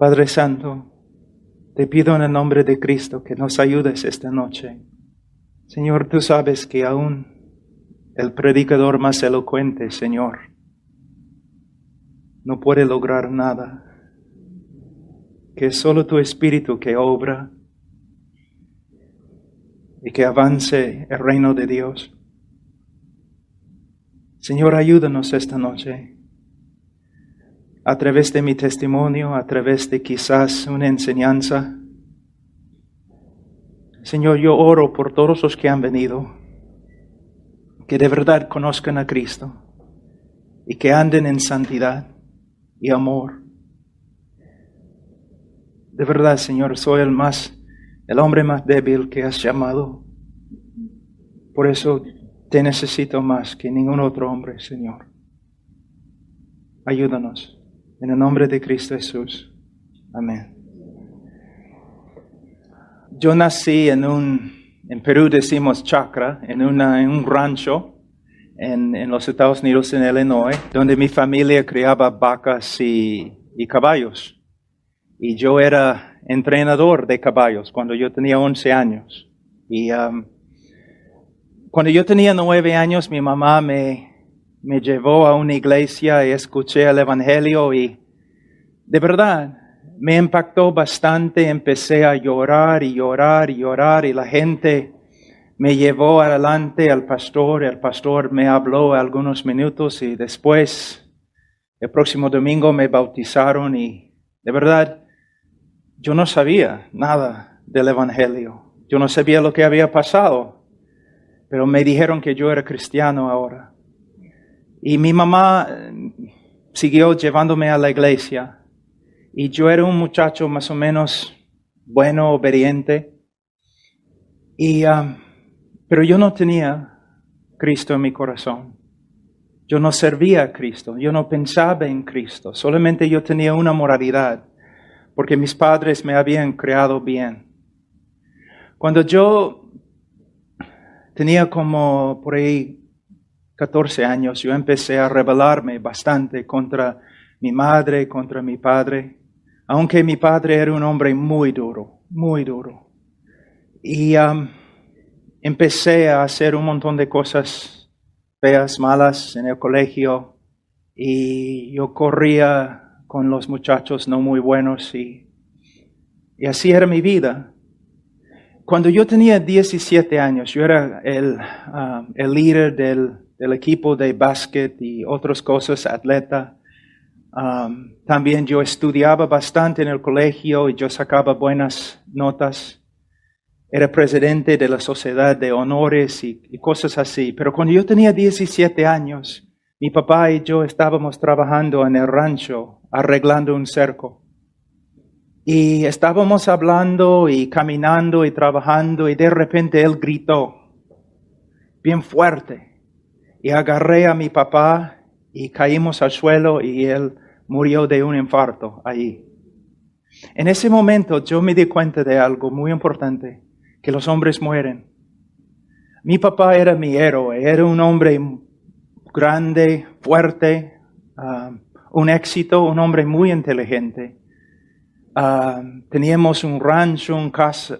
Padre Santo, te pido en el nombre de Cristo que nos ayudes esta noche. Señor, tú sabes que aún el predicador más elocuente, Señor, no puede lograr nada. Que es solo tu Espíritu que obra y que avance el reino de Dios. Señor, ayúdanos esta noche. A través de mi testimonio, a través de quizás una enseñanza. Señor, yo oro por todos los que han venido, que de verdad conozcan a Cristo y que anden en santidad y amor. De verdad, Señor, soy el hombre más débil que has llamado. Por eso te necesito más que ningún otro hombre, Señor. Ayúdanos. En el nombre de Cristo Jesús. Amén. Yo nací en Perú decimos chacra, en un rancho en los Estados Unidos, en Illinois, donde mi familia criaba vacas y caballos. Y yo era entrenador de caballos cuando yo tenía 11 años. Y cuando yo tenía 9 años, mi mamá me llevó a una iglesia y escuché el Evangelio y de verdad me impactó bastante. Empecé a llorar y llorar y llorar y la gente me llevó adelante al pastor. El pastor me habló algunos minutos y después el próximo domingo me bautizaron y de verdad yo no sabía nada del Evangelio. Yo no sabía lo que había pasado, pero me dijeron que yo era cristiano ahora. Y mi mamá siguió llevándome a la iglesia. Y yo era un muchacho más o menos bueno, obediente. Pero yo no tenía Cristo en mi corazón. Yo no servía a Cristo. Yo no pensaba en Cristo. Solamente yo tenía una moralidad. Porque mis padres me habían creado bien. Cuando yo tenía como por ahí 14 años, yo empecé a rebelarme bastante contra mi madre, contra mi padre. Aunque mi padre era un hombre muy duro, muy duro. Y empecé a hacer un montón de cosas feas, malas en el colegio. Y yo corría con los muchachos no muy buenos y así era mi vida. Cuando yo tenía 17 años, yo era el líder del equipo de básquet y otras cosas, atleta. También yo estudiaba bastante en el colegio y yo sacaba buenas notas. Era presidente de la sociedad de honores y cosas así. Pero cuando yo tenía 17 años, mi papá y yo estábamos trabajando en el rancho, arreglando un cerco. Y estábamos hablando y caminando y trabajando y de repente él gritó, bien fuerte. Y agarré a mi papá y caímos al suelo y él murió de un infarto allí. En ese momento yo me di cuenta de algo muy importante, que los hombres mueren. Mi papá era mi héroe, era un hombre grande, fuerte, un éxito, un hombre muy inteligente. Teníamos un rancho,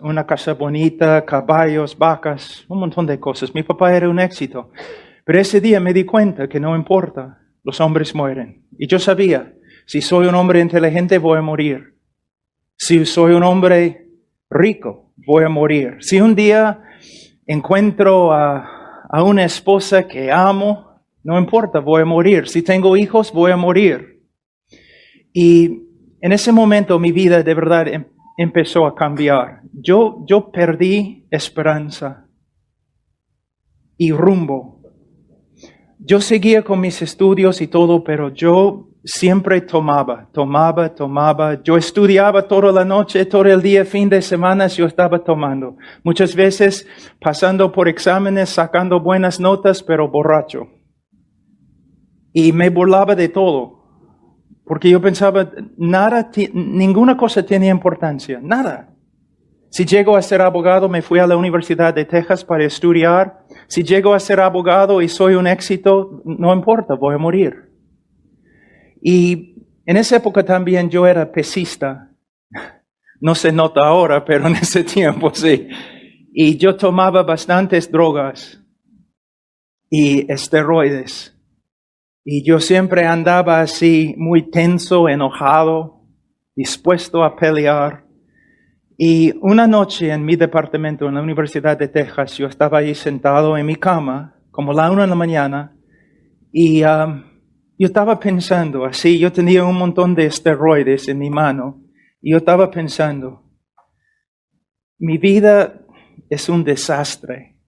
una casa bonita, caballos, vacas, un montón de cosas. Mi papá era un éxito. Pero ese día me di cuenta que no importa, los hombres mueren. Y yo sabía, si soy un hombre inteligente voy a morir. Si soy un hombre rico, voy a morir. Si un día encuentro a una esposa que amo, no importa, voy a morir. Si tengo hijos, voy a morir. Y en ese momento mi vida de verdad empezó a cambiar. Yo perdí esperanza y rumbo. Yo seguía con mis estudios y todo, pero yo siempre tomaba. Yo estudiaba toda la noche, todo el día, fin de semana, yo estaba tomando. Muchas veces pasando por exámenes, sacando buenas notas, pero borracho. Y me burlaba de todo. Porque yo pensaba, ninguna cosa tenía importancia, nada. Si llego a ser abogado, me fui a la Universidad de Texas para estudiar. Si llego a ser abogado y soy un éxito, no importa, voy a morir. Y en esa época también yo era pesista. No se nota ahora, pero en ese tiempo sí. Y yo tomaba bastantes drogas y esteroides. Y yo siempre andaba así, muy tenso, enojado, dispuesto a pelear. Y una noche en mi departamento en la Universidad de Texas, yo estaba ahí sentado en mi cama, como la 1 de la mañana, y yo estaba pensando así, yo tenía un montón de esteroides en mi mano, y yo estaba pensando, mi vida es un desastre.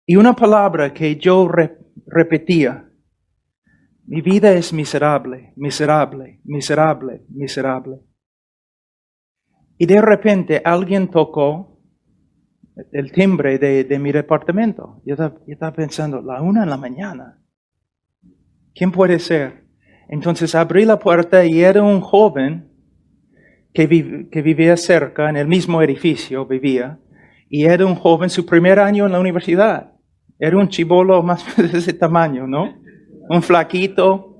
Y una palabra que yo repetía, mi vida es miserable, miserable, miserable, miserable. Y de repente alguien tocó el timbre de mi departamento. Yo estaba pensando, la 1 de la mañana. ¿Quién puede ser? Entonces abrí la puerta y era un joven que vivía cerca, en el mismo edificio vivía. Y era un joven, su primer año en la universidad. Era un chibolo más de ese tamaño, ¿no? Un flaquito.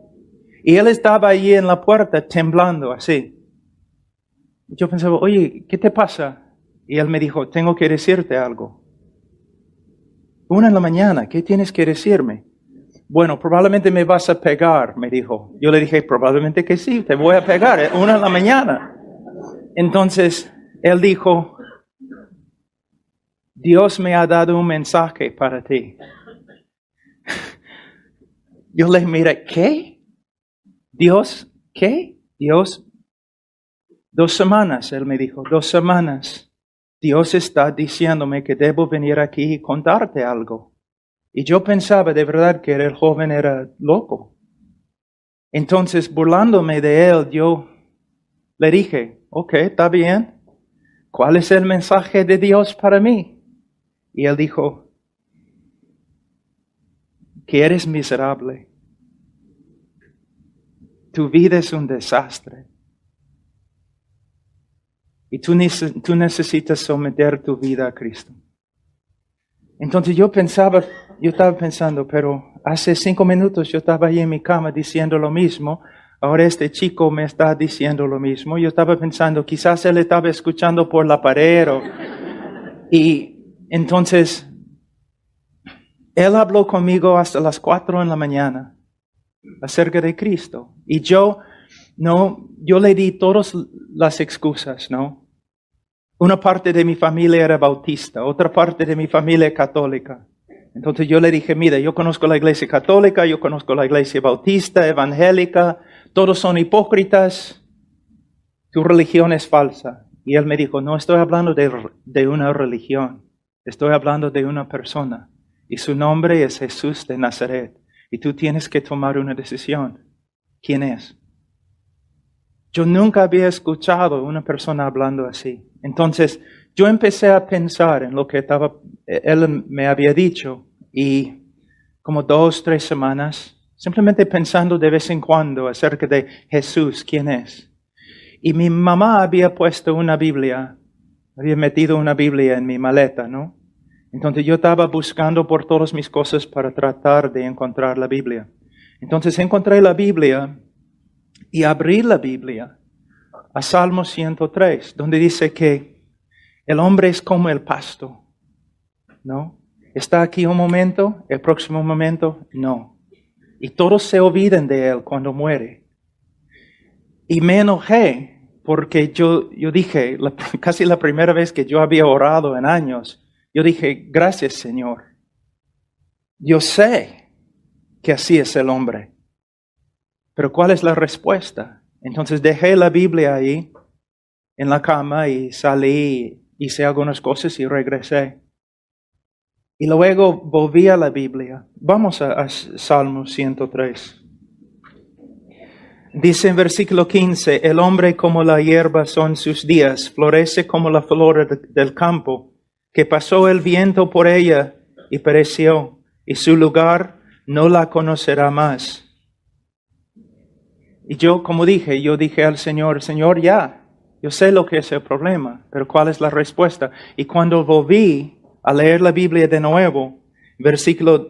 Y él estaba allí en la puerta temblando así. Yo pensaba, oye, ¿qué te pasa? Y él me dijo, tengo que decirte algo. 1 de la mañana, ¿qué tienes que decirme? Bueno, probablemente me vas a pegar, me dijo. Yo le dije, probablemente que sí, te voy a pegar, 1 de la mañana. Entonces, él dijo, Dios me ha dado un mensaje para ti. Yo le miré, ¿qué? ¿Dios? ¿Qué? Dios. 2 semanas, él me dijo, 2 semanas. Dios está diciéndome que debo venir aquí y contarte algo. Y yo pensaba de verdad que el joven era loco. Entonces, burlándome de él, yo le dije, ok, está bien. ¿Cuál es el mensaje de Dios para mí? Y él dijo, que eres miserable. Tu vida es un desastre. Y tú necesitas someter tu vida a Cristo. Entonces yo estaba pensando, pero hace 5 minutos yo estaba ahí en mi cama diciendo lo mismo. Ahora este chico me está diciendo lo mismo. Yo estaba pensando, quizás él estaba escuchando por la pared. Y entonces, él habló conmigo hasta las 4 de la mañana acerca de Cristo. Y yo le di todas las excusas, ¿no? Una parte de mi familia era bautista, otra parte de mi familia católica. Entonces yo le dije, mira, yo conozco la iglesia católica, yo conozco la iglesia bautista, evangélica, todos son hipócritas, tu religión es falsa. Y él me dijo, no estoy hablando de una religión, estoy hablando de una persona. Y su nombre es Jesús de Nazaret. Y tú tienes que tomar una decisión. ¿Quién es? Yo nunca había escuchado a una persona hablando así. Entonces, yo empecé a pensar en lo que él me había dicho. Y como 2, 3 semanas, simplemente pensando de vez en cuando acerca de Jesús, ¿quién es? Y mi mamá había puesto una Biblia, había metido una Biblia en mi maleta, ¿no? Entonces yo estaba buscando por todas mis cosas para tratar de encontrar la Biblia. Entonces encontré la Biblia y abrí la Biblia a Salmo 103, donde dice que el hombre es como el pasto, ¿no? Está aquí un momento, el próximo momento, no. Y todos se olvidan de él cuando muere. Y me enojé porque yo dije, casi la primera vez que yo había orado en años, yo dije, gracias Señor. Yo sé que así es el hombre. Pero ¿cuál es la respuesta? Entonces dejé la Biblia ahí en la cama y salí, hice algunas cosas y regresé. Y luego volví a la Biblia. Vamos a Salmo 103. Dice en versículo 15, el hombre como la hierba son sus días, florece como la flor del campo, que pasó el viento por ella y pereció, y su lugar no la conocerá más. Y yo dije al Señor, Señor, ya, yo sé lo que es el problema, pero ¿cuál es la respuesta? Y cuando volví a leer la Biblia de nuevo, versículo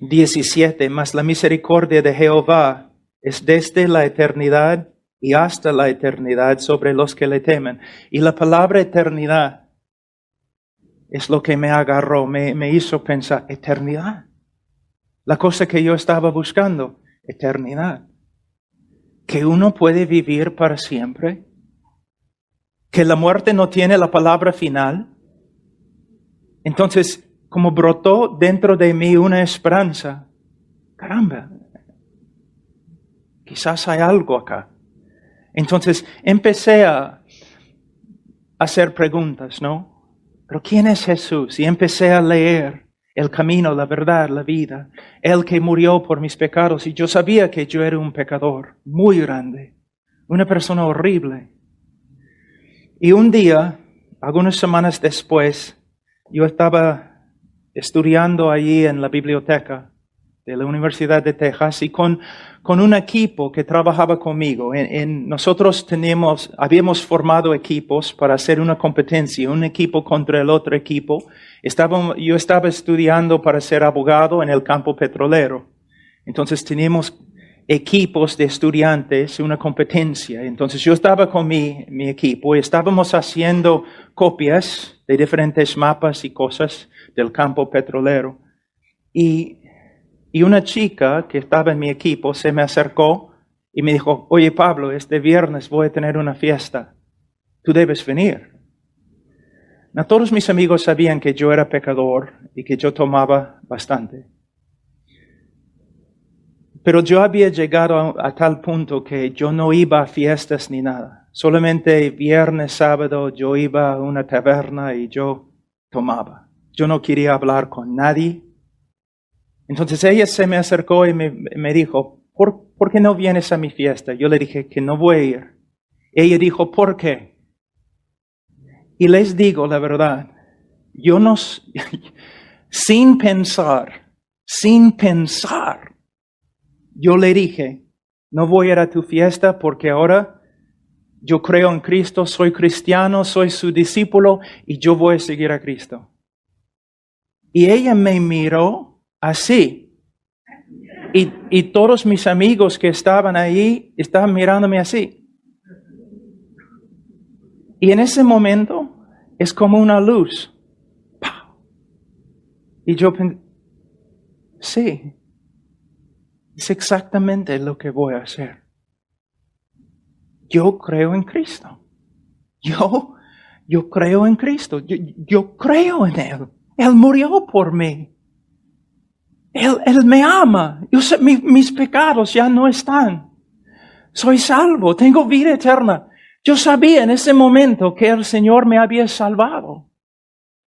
17, mas la misericordia de Jehová es desde la eternidad y hasta la eternidad sobre los que le temen. Y la palabra eternidad es lo que me agarró, me hizo pensar, eternidad. La cosa que yo estaba buscando, eternidad. Que uno puede vivir para siempre. Que la muerte no tiene la palabra final. Entonces, como brotó dentro de mí una esperanza, caramba, quizás hay algo acá. Entonces empecé a hacer preguntas, ¿no? ¿Pero quién es Jesús? Y empecé a leer el camino, la verdad, la vida. Él que murió por mis pecados. Y yo sabía que yo era un pecador muy grande, una persona horrible. Y un día, algunas semanas después, yo estaba estudiando allí en la biblioteca de la Universidad de Texas y con un equipo que trabajaba conmigo. Nosotros habíamos formado equipos para hacer una competencia, un equipo contra el otro equipo. Yo estaba estudiando para ser abogado en el campo petrolero. Entonces teníamos equipos de estudiantes, una competencia. Entonces yo estaba con mi equipo y estábamos haciendo copias de diferentes mapas y cosas del campo petrolero. Y una chica que estaba en mi equipo se me acercó y me dijo, oye Pablo, este viernes voy a tener una fiesta. Tú debes venir. No, todos mis amigos sabían que yo era pecador y que yo tomaba bastante. Pero yo había llegado a tal punto que yo no iba a fiestas ni nada. Solamente viernes, sábado yo iba a una taberna y yo tomaba. Yo no quería hablar con nadie. Entonces ella se me acercó y me dijo, ¿por qué no vienes a mi fiesta? Yo le dije que no voy a ir. Ella dijo, ¿por qué? Y les digo la verdad, yo no, sin pensar, yo le dije, no voy a ir a tu fiesta porque ahora yo creo en Cristo, soy cristiano, soy su discípulo y yo voy a seguir a Cristo. Y ella me miró así. Y todos mis amigos que estaban ahí estaban mirándome así. Y en ese momento es como una luz. ¡Pau! Y yo pensé, sí, es exactamente lo que voy a hacer. Yo creo en Cristo. Yo creo en Cristo. Yo creo en Él. Él murió por mí. Él me ama. Yo sé, mis pecados ya no están. Soy salvo. Tengo vida eterna. Yo sabía en ese momento que el Señor me había salvado.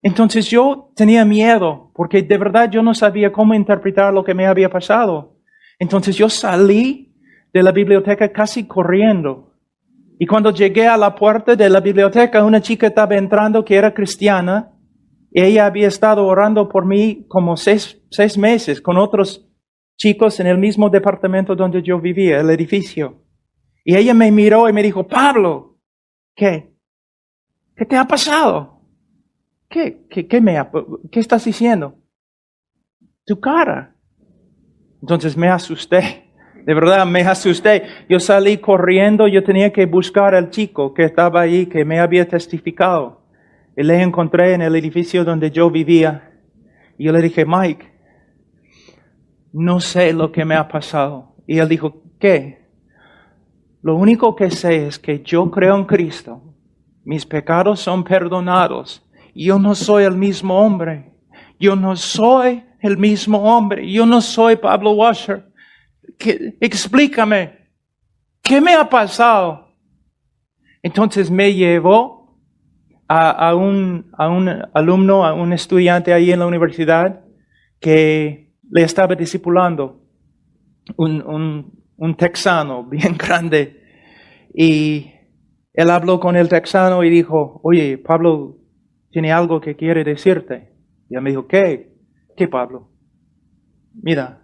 Entonces yo tenía miedo porque de verdad yo no sabía cómo interpretar lo que me había pasado. Entonces yo salí de la biblioteca casi corriendo. Y cuando llegué a la puerta de la biblioteca, una chica estaba entrando que era cristiana. Ella había estado orando por mí como seis meses con otros chicos en el mismo departamento donde yo vivía, el edificio. Y ella me miró y me dijo, Pablo, ¿qué? ¿Qué te ha pasado? ¿Qué estás diciendo? Tu cara. Entonces me asusté. De verdad, me asusté. Yo salí corriendo, yo tenía que buscar al chico que estaba ahí, que me había testificado. Y le encontré en el edificio donde yo vivía. Y yo le dije, Mike, no sé lo que me ha pasado. Y él dijo, ¿qué? Lo único que sé es que yo creo en Cristo. Mis pecados son perdonados. Yo no soy el mismo hombre. Yo no soy el mismo hombre. Yo no soy Pablo Washer. Explícame. ¿Qué me ha pasado? Entonces me llevó a un alumno, a un estudiante ahí en la universidad que le estaba discipulando, un texano bien grande. Y él habló con el texano y dijo, oye, Pablo tiene algo que quiere decirte. Y él me dijo, ¿qué? ¿Qué, Pablo? Mira,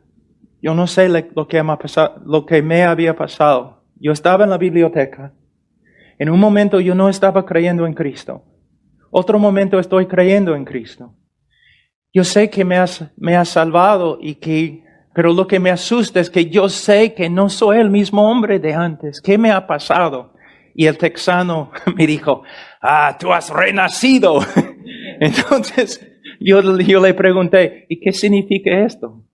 yo no sé lo que me había pasado. Yo estaba en la biblioteca. En un momento yo no estaba creyendo en Cristo. Otro momento estoy creyendo en Cristo. Yo sé que me has salvado y que Pero lo que me asusta es que yo sé que no soy el mismo hombre de antes. ¿Qué me ha pasado? Y el texano me dijo, tú has renacido. Entonces yo le pregunté, ¿y qué significa esto?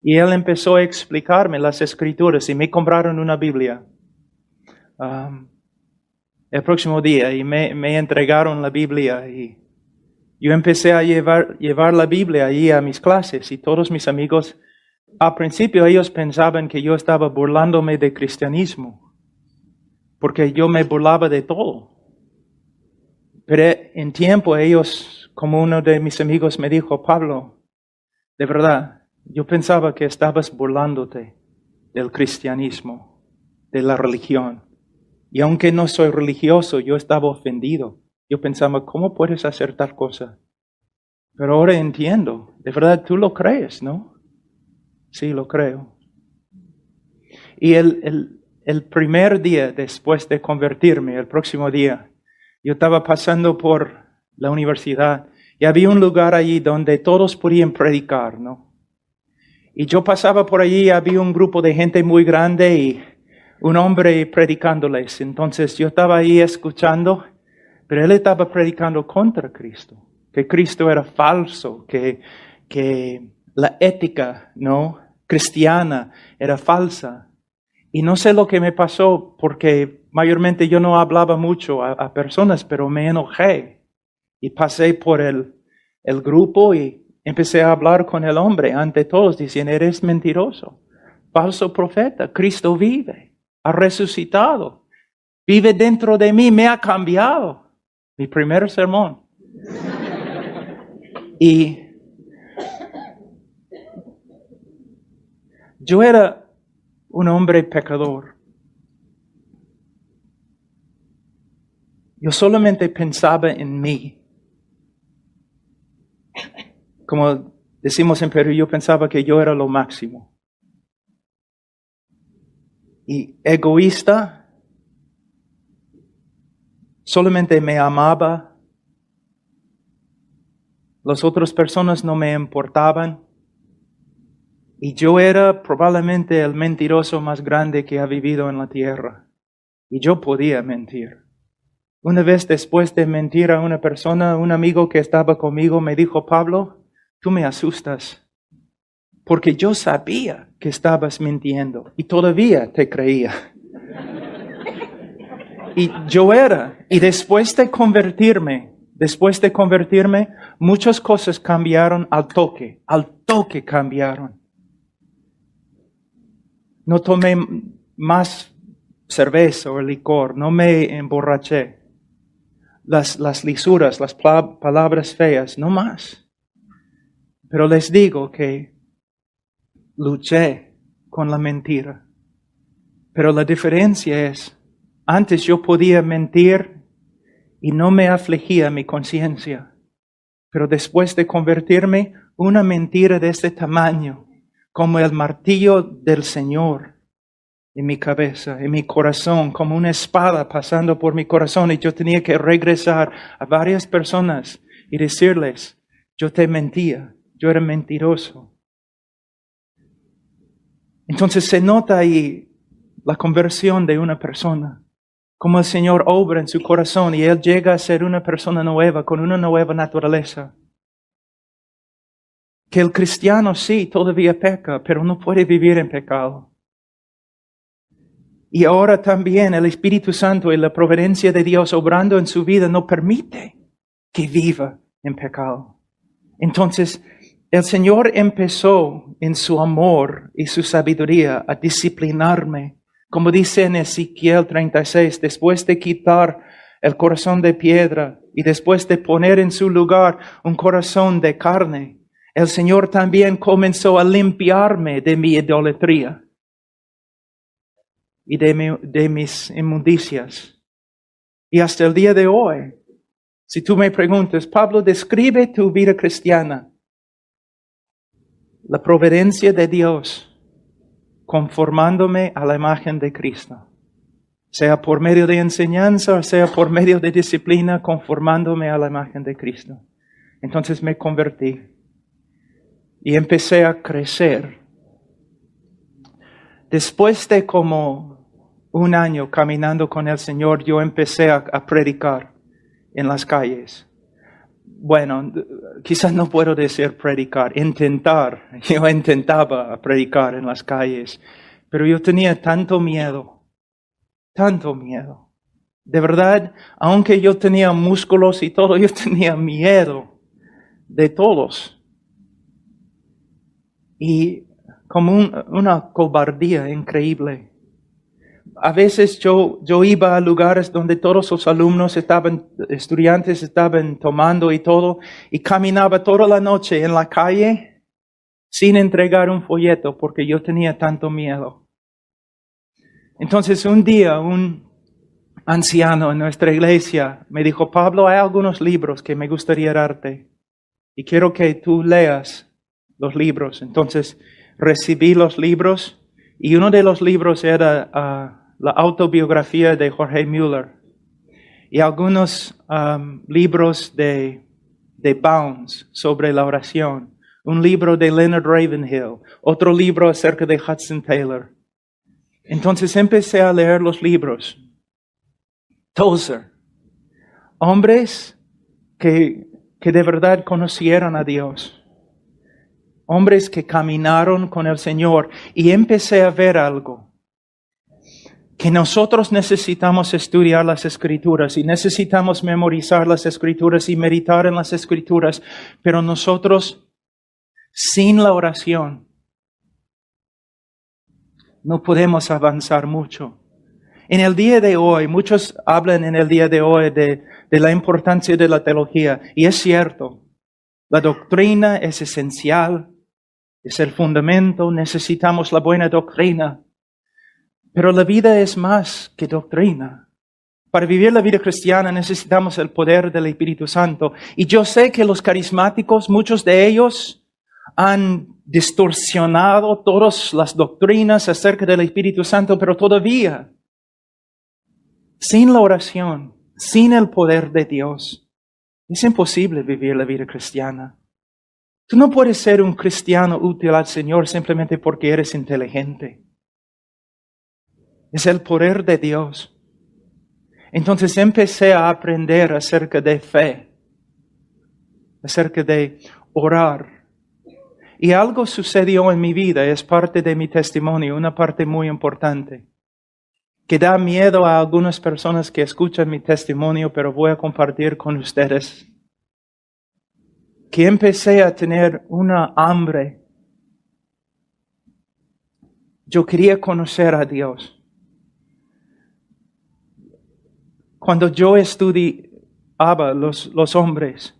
Y él empezó a explicarme las escrituras y me compraron una Biblia. El próximo día y me entregaron la Biblia y yo empecé a llevar la Biblia ahí a mis clases y todos mis amigos, al principio ellos pensaban que yo estaba burlándome del cristianismo, porque yo me burlaba de todo. Pero en tiempo ellos, como uno de mis amigos me dijo, Pablo, de verdad, yo pensaba que estabas burlándote del cristianismo, de la religión. Y aunque no soy religioso, yo estaba ofendido. Yo pensaba, ¿cómo puedes hacer tal cosa? Pero ahora entiendo. De verdad, tú lo crees, ¿no? Sí, lo creo. Y el primer día después de convertirme, el próximo día, yo estaba pasando por la universidad y había un lugar allí donde todos podían predicar, ¿no? Y yo pasaba por allí, había un grupo de gente muy grande y un hombre predicándoles. Entonces yo estaba ahí escuchando, pero él estaba predicando contra Cristo, que Cristo era falso, que la ética, ¿no?, cristiana era falsa. Y no sé lo que me pasó, porque mayormente yo no hablaba mucho a personas, pero me enojé. Y pasé por el grupo y empecé a hablar con el hombre ante todos, diciendo, eres mentiroso, falso profeta, Cristo vive, ha resucitado, vive dentro de mí, me ha cambiado. Mi primer sermón. Y yo era un hombre pecador. Yo solamente pensaba en mí. Como decimos en Perú, yo pensaba que yo era lo máximo. Y egoísta, solamente me amaba. Las otras personas no me importaban. Y yo era probablemente el mentiroso más grande que ha vivido en la tierra. Y yo podía mentir. Una vez después de mentir a una persona, un amigo que estaba conmigo me dijo, Pablo, tú me asustas. Porque yo sabía que estabas mintiendo y todavía te creía. Y yo era. Y después de convertirme, muchas cosas cambiaron al toque cambiaron. No tomé más cerveza o licor, no me emborraché. Las lisuras, las palabras feas, no más. Pero les digo que luché con la mentira. Pero la diferencia es, antes yo podía mentir y no me afligía mi conciencia. Pero después de convertirme, una mentira de este tamaño, como el martillo del Señor en mi cabeza, en mi corazón, como una espada pasando por mi corazón, y yo tenía que regresar a varias personas y decirles, yo te mentía, yo era mentiroso. Entonces se nota ahí la conversión de una persona, como el Señor obra en su corazón y Él llega a ser una persona nueva, con una nueva naturaleza. Que el cristiano sí todavía peca, pero no puede vivir en pecado. Y ahora también el Espíritu Santo y la providencia de Dios obrando en su vida no permite que viva en pecado. Entonces, el Señor empezó en su amor y su sabiduría a disciplinarme. Como dice en Ezequiel 36, después de quitar el corazón de piedra y después de poner en su lugar un corazón de carne, el Señor también comenzó a limpiarme de mi idolatría y de mis inmundicias. Y hasta el día de hoy, si tú me preguntas, Pablo, describe tu vida cristiana. La providencia de Dios conformándome a la imagen de Cristo. Sea por medio de enseñanza o sea por medio de disciplina, conformándome a la imagen de Cristo. Entonces me convertí y empecé a crecer Después de como un año caminando con el Señor, yo empecé a predicar en las calles. Bueno, quizás no puedo decir predicar, intentar. Yo intentaba predicar en las calles, pero yo tenía tanto miedo. De verdad, aunque yo tenía músculos y todo, yo tenía miedo de todos. Y como una cobardía increíble. A veces yo iba a lugares donde todos los estudiantes estaban tomando y todo, y caminaba toda la noche en la calle sin entregar un folleto porque yo tenía tanto miedo. Entonces un día un anciano en nuestra iglesia me dijo, Pablo, hay algunos libros que me gustaría darte y quiero que tú leas los libros. Entonces recibí los libros y uno de los libros era la autobiografía de Jorge Müller y algunos libros de Bounds sobre la oración, un libro de Leonard Ravenhill, otro libro acerca de Hudson Taylor. Entonces empecé a leer los libros. Tozer, hombres que de verdad conocieron a Dios, hombres que caminaron con el Señor, y empecé a ver algo. Que nosotros necesitamos estudiar las Escrituras y necesitamos memorizar las Escrituras y meditar en las Escrituras, pero nosotros, sin la oración, no podemos avanzar mucho. En el día de hoy, muchos hablan en el día de hoy de la importancia de la teología, y es cierto, la doctrina es esencial, es el fundamento, necesitamos la buena doctrina. Pero la vida es más que doctrina. Para vivir la vida cristiana necesitamos el poder del Espíritu Santo. Y yo sé que los carismáticos, muchos de ellos, han distorsionado todas las doctrinas acerca del Espíritu Santo, pero todavía, sin la oración, sin el poder de Dios, es imposible vivir la vida cristiana. Tú no puedes ser un cristiano útil al Señor simplemente porque eres inteligente. Es el poder de Dios. Entonces empecé a aprender acerca de fe, acerca de orar. Y algo sucedió en mi vida, es parte de mi testimonio, una parte muy importante, que da miedo a algunas personas que escuchan mi testimonio, pero voy a compartir con ustedes. Que empecé a tener una hambre. Yo quería conocer a Dios. Cuando yo estudiaba los hombres,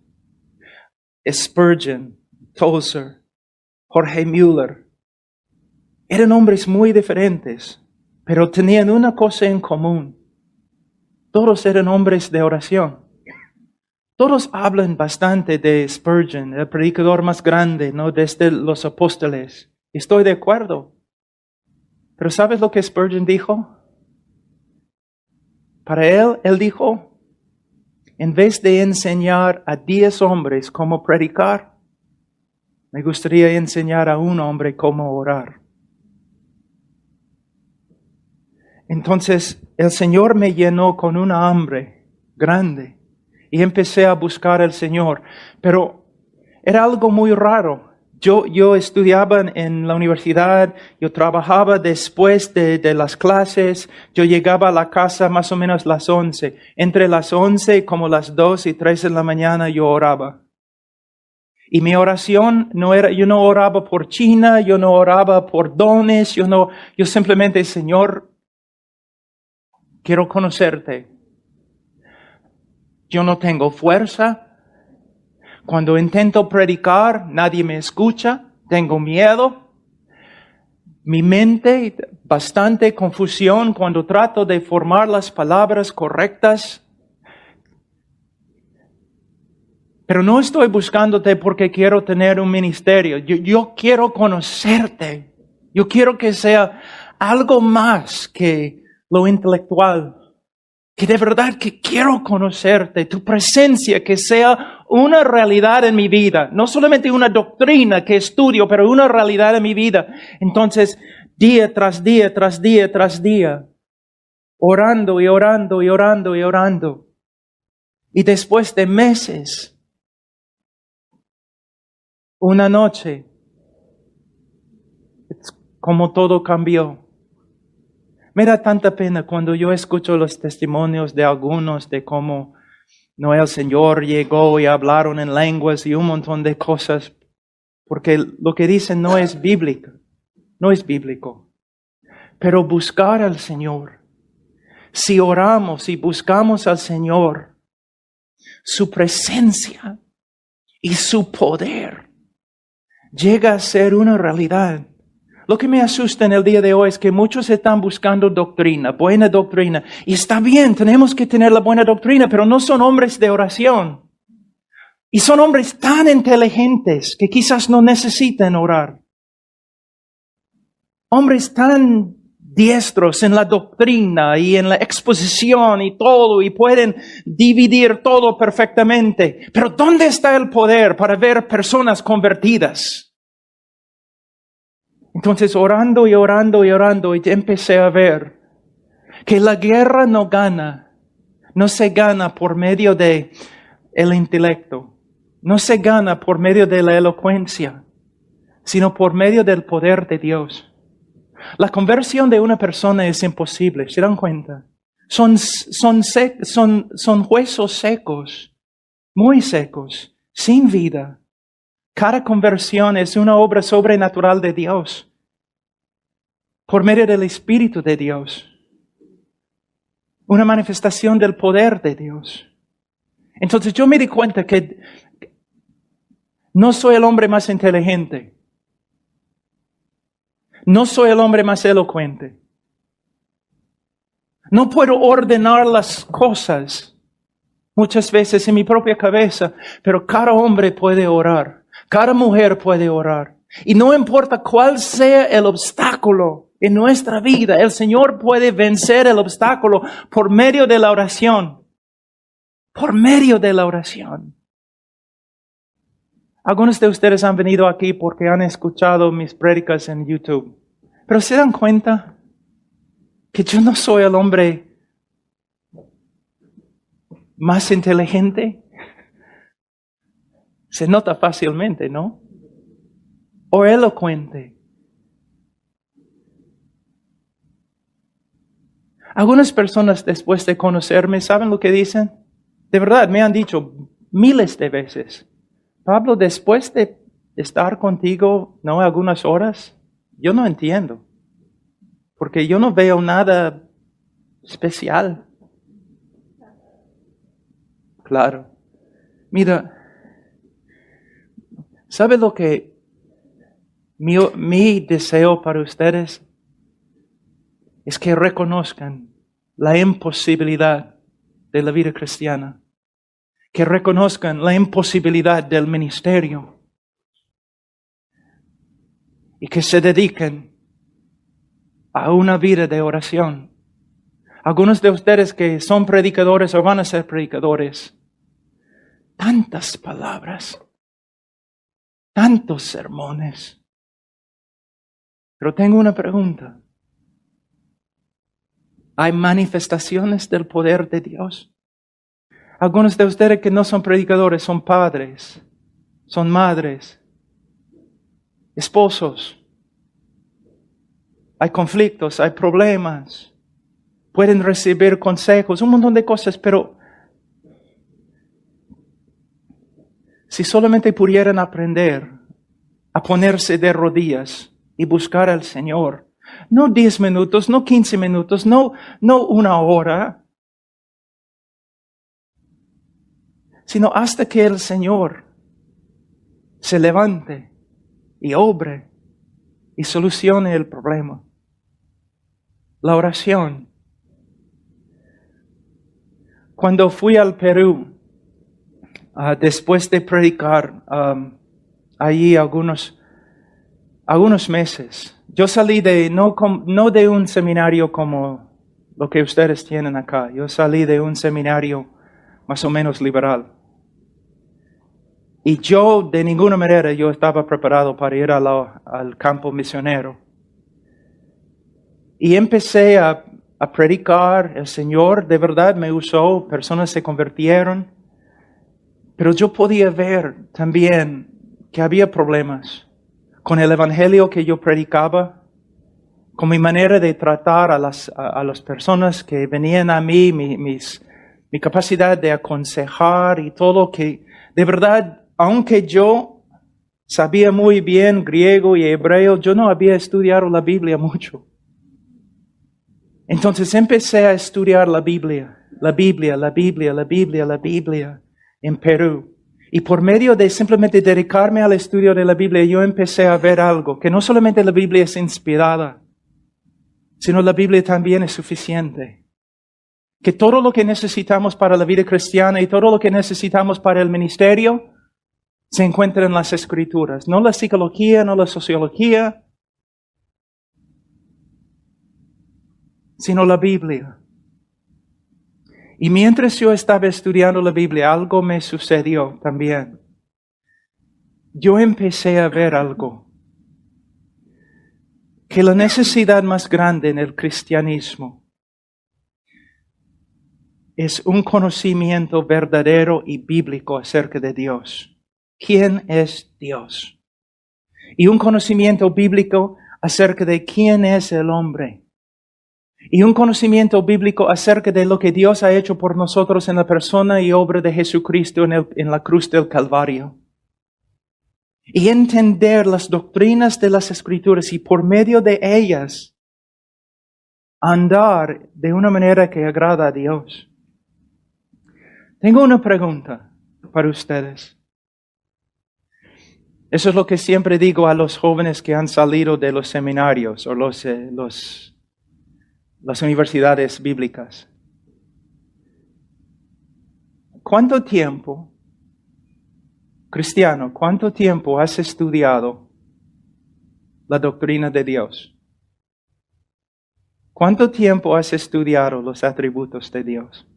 Spurgeon, Tozer, Jorge Müller, eran hombres muy diferentes, pero tenían una cosa en común. Todos eran hombres de oración. Todos hablan bastante de Spurgeon, el predicador más grande, ¿no? Desde los apóstoles. Estoy de acuerdo. Pero ¿sabes lo que Spurgeon dijo? Para él dijo, en vez de enseñar a 10 hombres cómo predicar, me gustaría enseñar a un hombre cómo orar. Entonces, el Señor me llenó con una hambre grande y empecé a buscar al Señor. Pero era algo muy raro. Yo estudiaba en la universidad, yo trabajaba después de las clases, yo llegaba a la casa más o menos las 11. Entre las 11 como las 2 y 3 de la mañana yo oraba. Y mi oración yo no oraba por China, yo no oraba por dones, yo simplemente, Señor, quiero conocerte. Yo no tengo fuerza. Cuando intento predicar, nadie me escucha, tengo miedo. Mi mente, bastante confusión cuando trato de formar las palabras correctas. Pero no estoy buscándote porque quiero tener un ministerio. Yo quiero conocerte. Yo quiero que sea algo más que lo intelectual. Que de verdad que quiero conocerte, tu presencia, que sea una realidad en mi vida. No solamente una doctrina que estudio, pero una realidad en mi vida. Entonces, día tras día, tras día, tras día, orando y orando y orando y orando. Y después de meses, una noche, es como todo cambió. Me da tanta pena cuando yo escucho los testimonios de algunos de cómo no el Señor llegó y hablaron en lenguas y un montón de cosas, porque lo que dicen no es bíblico, no es bíblico. Pero buscar al Señor, si oramos y buscamos al Señor, su presencia y su poder llega a ser una realidad. Lo que me asusta en el día de hoy es que muchos están buscando doctrina, buena doctrina. Y está bien, tenemos que tener la buena doctrina, pero no son hombres de oración. Y son hombres tan inteligentes que quizás no necesiten orar. Hombres tan diestros en la doctrina y en la exposición y todo, y pueden dividir todo perfectamente. Pero ¿dónde está el poder para ver personas convertidas? Entonces, orando y orando y orando, y empecé a ver que la guerra no se gana por medio de el intelecto, no se gana por medio de la elocuencia, sino por medio del poder de Dios. La conversión de una persona es imposible, ¿se dan cuenta? Son huesos secos, muy secos, sin vida. Cada conversión es una obra sobrenatural de Dios, por medio del Espíritu de Dios. Una manifestación del poder de Dios. Entonces yo me di cuenta que no soy el hombre más inteligente. No soy el hombre más elocuente. No puedo ordenar las cosas muchas veces en mi propia cabeza, pero cada hombre puede orar. Cada mujer puede orar. Y no importa cuál sea el obstáculo en nuestra vida, el Señor puede vencer el obstáculo por medio de la oración. Por medio de la oración. Algunos de ustedes han venido aquí porque han escuchado mis prédicas en YouTube. Pero ¿se dan cuenta que yo no soy el hombre más inteligente? Se nota fácilmente, ¿no? O elocuente. Algunas personas después de conocerme, ¿saben lo que dicen? De verdad, me han dicho miles de veces, Pablo, después de estar contigo, ¿no? Algunas horas, yo no entiendo. Porque yo no veo nada especial. Claro. Mira, ¿sabe lo que mi deseo para ustedes? Es que reconozcan la imposibilidad de la vida cristiana. Que reconozcan la imposibilidad del ministerio. Y que se dediquen a una vida de oración. Algunos de ustedes que son predicadores o van a ser predicadores, tantas palabras, tantos sermones. Pero tengo una pregunta. ¿Hay manifestaciones del poder de Dios? Algunos de ustedes que no son predicadores son padres, son madres, esposos. Hay conflictos, hay problemas. Pueden recibir consejos, un montón de cosas, pero si solamente pudieran aprender a ponerse de rodillas y buscar al Señor, no 10 minutos, no 15 minutos, no una hora, sino hasta que el Señor se levante y obre y solucione el problema. La oración. Cuando fui al Perú, después de predicar allí algunos meses, yo salí no de un seminario como lo que ustedes tienen acá. Yo salí de un seminario más o menos liberal. Y yo, de ninguna manera, yo estaba preparado para ir al campo misionero. Y empecé a predicar. El Señor de verdad me usó, personas se convirtieron. Pero yo podía ver también que había problemas con el evangelio que yo predicaba, con mi manera de tratar a las personas que venían a mí, mi capacidad de aconsejar y todo, que de verdad, aunque yo sabía muy bien griego y hebreo, yo no había estudiado la Biblia mucho. Entonces empecé a estudiar la Biblia en Perú. Y por medio de simplemente dedicarme al estudio de la Biblia, yo empecé a ver algo, que no solamente la Biblia es inspirada, sino la Biblia también es suficiente. Que todo lo que necesitamos para la vida cristiana y todo lo que necesitamos para el ministerio se encuentra en las Escrituras. No la psicología, no la sociología, sino la Biblia. Y mientras yo estaba estudiando la Biblia, algo me sucedió también. Yo empecé a ver algo. Que la necesidad más grande en el cristianismo es un conocimiento verdadero y bíblico acerca de Dios. ¿Quién es Dios? Y un conocimiento bíblico acerca de quién es el hombre. Y un conocimiento bíblico acerca de lo que Dios ha hecho por nosotros en la persona y obra de Jesucristo en la cruz del Calvario. Y entender las doctrinas de las Escrituras y por medio de ellas andar de una manera que agrada a Dios. Tengo una pregunta para ustedes. Eso es lo que siempre digo a los jóvenes que han salido de los seminarios o las universidades bíblicas. ¿Cuánto tiempo, cristiano, cuánto tiempo has estudiado la doctrina de Dios? ¿Cuánto tiempo has estudiado los atributos de Dios?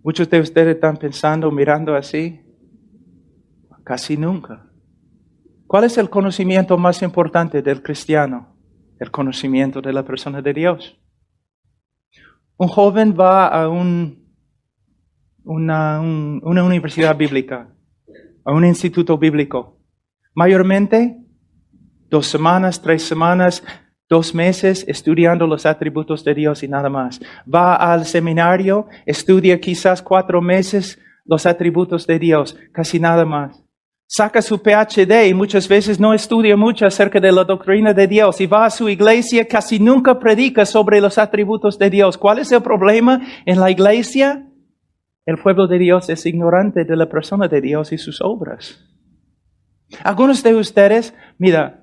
Muchos de ustedes están pensando, mirando así. Casi nunca. ¿Cuál es el conocimiento más importante del cristiano? El conocimiento de la persona de Dios. Un joven va a una universidad bíblica, a un instituto bíblico. Mayormente, 2 semanas, 3 semanas, 2 meses estudiando los atributos de Dios y nada más. Va al seminario, estudia quizás 4 meses los atributos de Dios, casi nada más. Saca su PhD y muchas veces no estudia mucho acerca de la doctrina de Dios y va a su iglesia, casi nunca predica sobre los atributos de Dios. ¿Cuál es el problema en la iglesia? El pueblo de Dios es ignorante de la persona de Dios y sus obras. Algunos de ustedes, mira,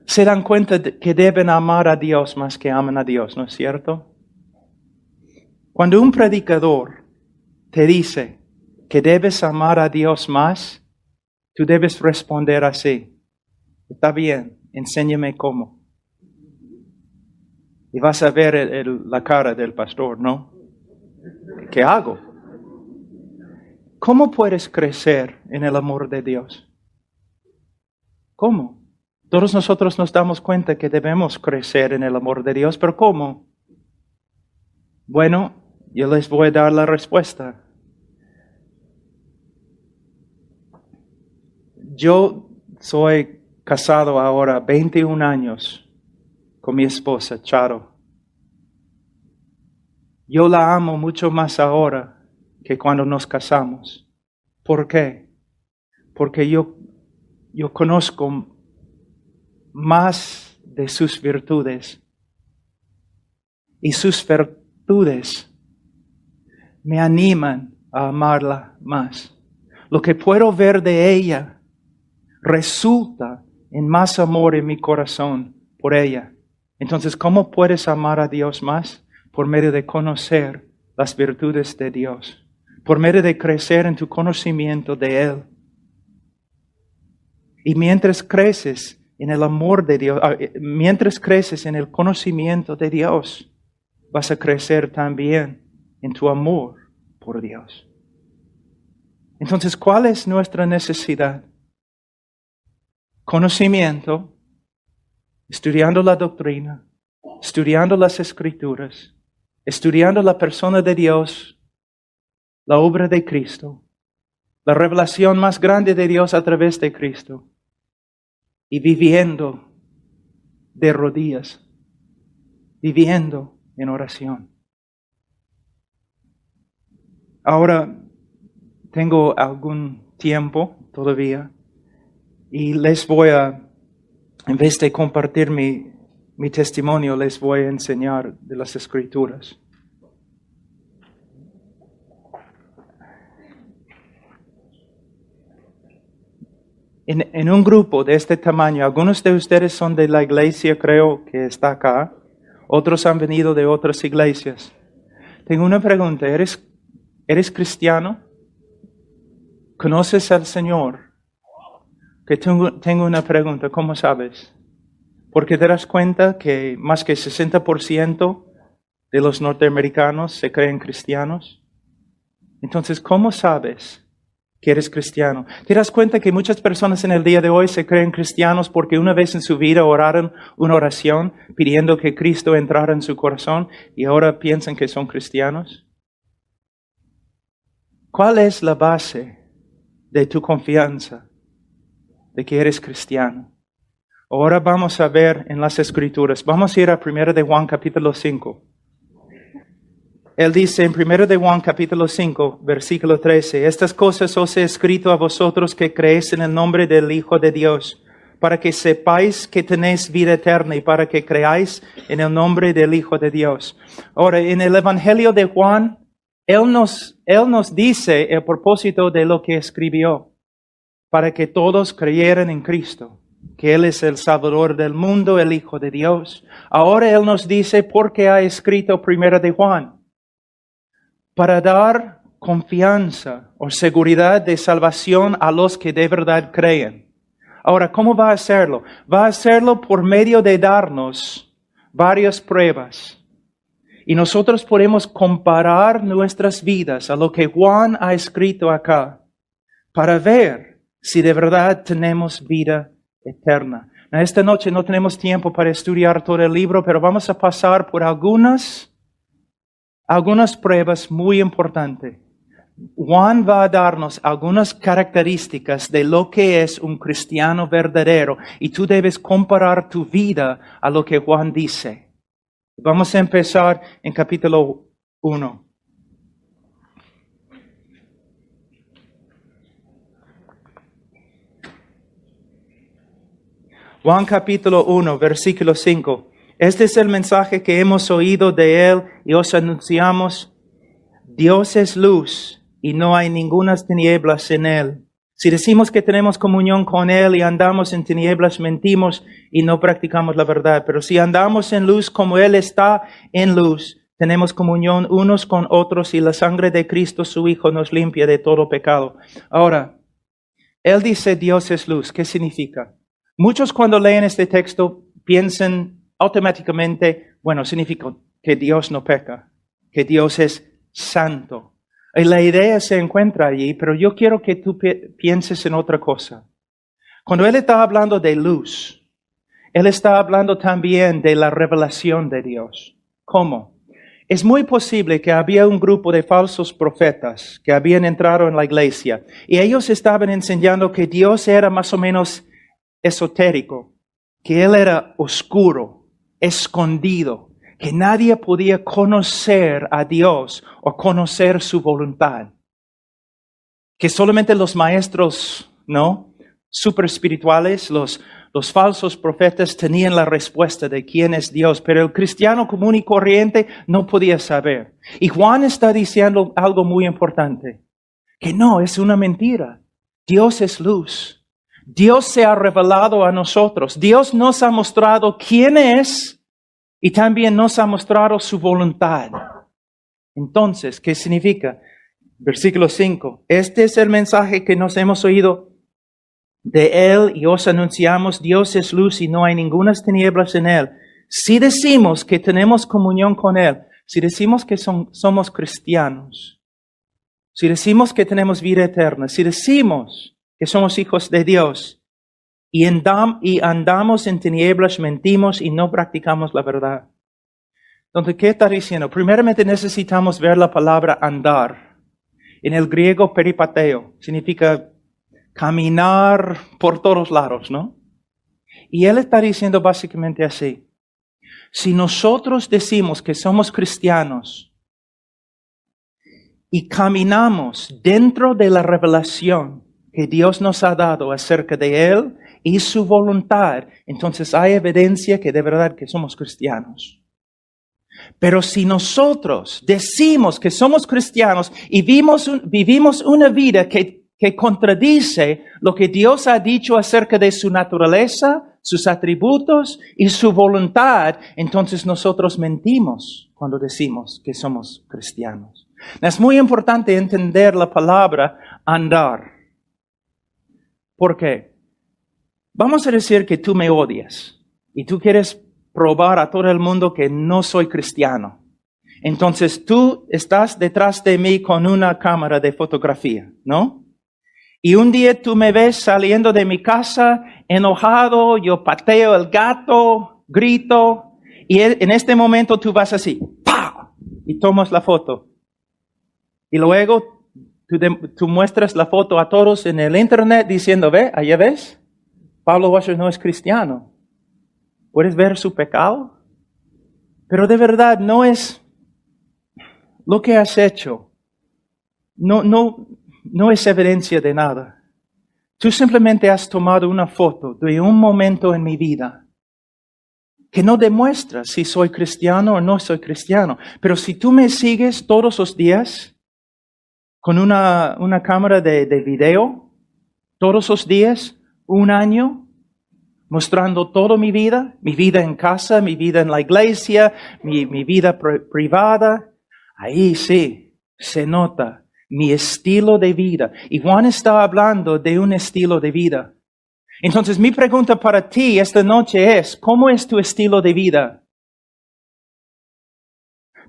se dan cuenta de que deben amar a Dios más que aman a Dios, ¿no es cierto? Cuando un predicador te dice que debes amar a Dios más, tú debes responder así. Está bien, enséñame cómo. Y vas a ver la cara del pastor, ¿no? ¿Qué hago? ¿Cómo puedes crecer en el amor de Dios? ¿Cómo? Todos nosotros nos damos cuenta que debemos crecer en el amor de Dios, pero ¿cómo? Bueno, yo les voy a dar la respuesta. Yo soy casado ahora 21 años con mi esposa, Charo. Yo la amo mucho más ahora que cuando nos casamos. ¿Por qué? Porque yo conozco más de sus virtudes. Y sus virtudes me animan a amarla más. Lo que puedo ver de ella resulta en más amor en mi corazón por ella. Entonces, ¿cómo puedes amar a Dios más? Por medio de conocer las virtudes de Dios. Por medio de crecer en tu conocimiento de Él. Y mientras creces en el amor de Dios, mientras creces en el conocimiento de Dios, vas a crecer también en tu amor por Dios. Entonces, ¿cuál es nuestra necesidad? conocimiento, estudiando la doctrina, estudiando las Escrituras, estudiando la persona de Dios, la obra de Cristo, la revelación más grande de Dios a través de Cristo, y viviendo de rodillas, viviendo en oración. Ahora tengo algún tiempo todavía y les voy a, en vez de compartir mi testimonio, les voy a enseñar de las Escrituras. En un grupo de este tamaño, algunos de ustedes son de la iglesia, creo que está acá, otros han venido de otras iglesias. Tengo una pregunta, ¿eres cristiano? ¿Conoces al Señor? Que tengo una pregunta, ¿cómo sabes? Porque te das cuenta que más que 60% de los norteamericanos se creen cristianos. Entonces, ¿cómo sabes que eres cristiano? ¿Te das cuenta que muchas personas en el día de hoy se creen cristianos porque una vez en su vida oraron una oración pidiendo que Cristo entrara en su corazón y ahora piensan que son cristianos? ¿Cuál es la base de tu confianza de que eres cristiano? Ahora vamos a ver en las Escrituras. Vamos a ir a 1 de Juan capítulo 5. Él dice en 1 de Juan capítulo 5, versículo 13, estas cosas os he escrito a vosotros que creéis en el nombre del Hijo de Dios, para que sepáis que tenéis vida eterna y para que creáis en el nombre del Hijo de Dios. Ahora, en el Evangelio de Juan, Él nos dice el propósito de lo que escribió, para que todos creyeran en Cristo, que Él es el Salvador del mundo, el Hijo de Dios. Ahora Él nos dice por qué ha escrito 1 de Juan. Para dar confianza o seguridad de salvación a los que de verdad creen. Ahora, ¿cómo va a hacerlo? Va a hacerlo por medio de darnos varias pruebas. Y nosotros podemos comparar nuestras vidas a lo que Juan ha escrito acá para ver si de verdad tenemos vida eterna. Esta noche no tenemos tiempo para estudiar todo el libro, pero vamos a pasar por algunas pruebas muy importantes. Juan va a darnos algunas características de lo que es un cristiano verdadero y tú debes comparar tu vida a lo que Juan dice. Vamos a empezar en capítulo 1. Juan capítulo 1, versículo 5. Este es el mensaje que hemos oído de Él y os anunciamos. Dios es luz y no hay ninguna tinieblas en Él. Si decimos que tenemos comunión con Él y andamos en tinieblas, mentimos y no practicamos la verdad. Pero si andamos en luz como Él está en luz, tenemos comunión unos con otros y la sangre de Cristo, su Hijo, nos limpia de todo pecado. Ahora, Él dice Dios es luz. ¿Qué significa? Muchos cuando leen este texto piensan automáticamente, bueno, significa que Dios no peca, que Dios es santo. Y la idea se encuentra allí, pero yo quiero que tú pienses en otra cosa. Cuando Él está hablando de luz, Él está hablando también de la revelación de Dios. ¿Cómo? Es muy posible que había un grupo de falsos profetas que habían entrado en la iglesia y ellos estaban enseñando que Dios era más o menos esotérico, que Él era oscuro, escondido, que nadie podía conocer a Dios o conocer su voluntad. Que solamente los maestros, super espirituales, los falsos profetas tenían la respuesta de quién es Dios, pero el cristiano común y corriente no podía saber. Y Juan está diciendo algo muy importante, que no, es una mentira. Dios es luz. Dios se ha revelado a nosotros. Dios nos ha mostrado quién es y también nos ha mostrado su voluntad. Entonces, ¿qué significa? Versículo 5. Este es el mensaje que nos hemos oído de Él y os anunciamos. Dios es luz y no hay ninguna tinieblas en Él. Si decimos que tenemos comunión con Él, si decimos que somos cristianos, si decimos que tenemos vida eterna, si decimos que somos hijos de Dios, y andamos en tinieblas, mentimos y no practicamos la verdad. Entonces, ¿qué está diciendo? Primeramente necesitamos ver la palabra andar. En el griego peripateo significa caminar por todos lados, ¿no? Y él está diciendo básicamente así. Si nosotros decimos que somos cristianos y caminamos dentro de la revelación que Dios nos ha dado acerca de Él y su voluntad, entonces hay evidencia que de verdad que somos cristianos. Pero si nosotros decimos que somos cristianos y vivimos una vida que contradice lo que Dios ha dicho acerca de su naturaleza, sus atributos y su voluntad, entonces nosotros mentimos cuando decimos que somos cristianos. Es muy importante entender la palabra andar. ¿Por qué? Vamos a decir que tú me odias y tú quieres probar a todo el mundo que no soy cristiano. Entonces tú estás detrás de mí con una cámara de fotografía, ¿no? Y un día tú me ves saliendo de mi casa enojado, yo pateo el gato, grito, y en este momento tú vas así, ¡pah! Y tomas la foto. Y luego tú muestras la foto a todos en el internet diciendo, ve, allá ves, Pablo Washer no es cristiano. ¿Puedes ver su pecado? Pero de verdad no es lo que has hecho. No es evidencia de nada. Tú simplemente has tomado una foto de un momento en mi vida que no demuestra si soy cristiano o no soy cristiano. Pero si tú me sigues todos los días con una cámara de video, todos los días, un año, mostrando toda mi vida en casa, mi vida en la iglesia, mi vida privada, ahí sí se nota mi estilo de vida. Y Juan está hablando de un estilo de vida. Entonces mi pregunta para ti esta noche es, ¿cómo es tu estilo de vida?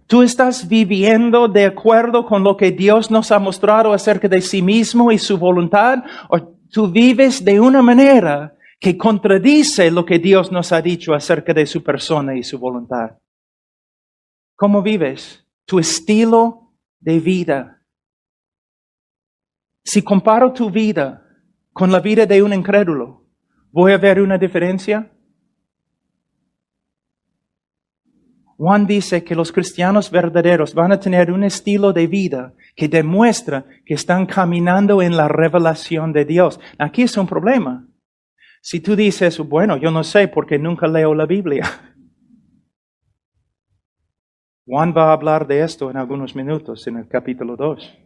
¿Tú estás viviendo de acuerdo con lo que Dios nos ha mostrado acerca de sí mismo y su voluntad? ¿O tú vives de una manera que contradice lo que Dios nos ha dicho acerca de su persona y su voluntad? ¿Cómo vives? Tu estilo de vida. Si comparo tu vida con la vida de un incrédulo, ¿voy a ver una diferencia? Juan dice que los cristianos verdaderos van a tener un estilo de vida que demuestra que están caminando en la revelación de Dios. Aquí es un problema. Si tú dices, bueno, yo no sé porque nunca leo la Biblia. Juan va a hablar de esto en algunos minutos en el capítulo 2.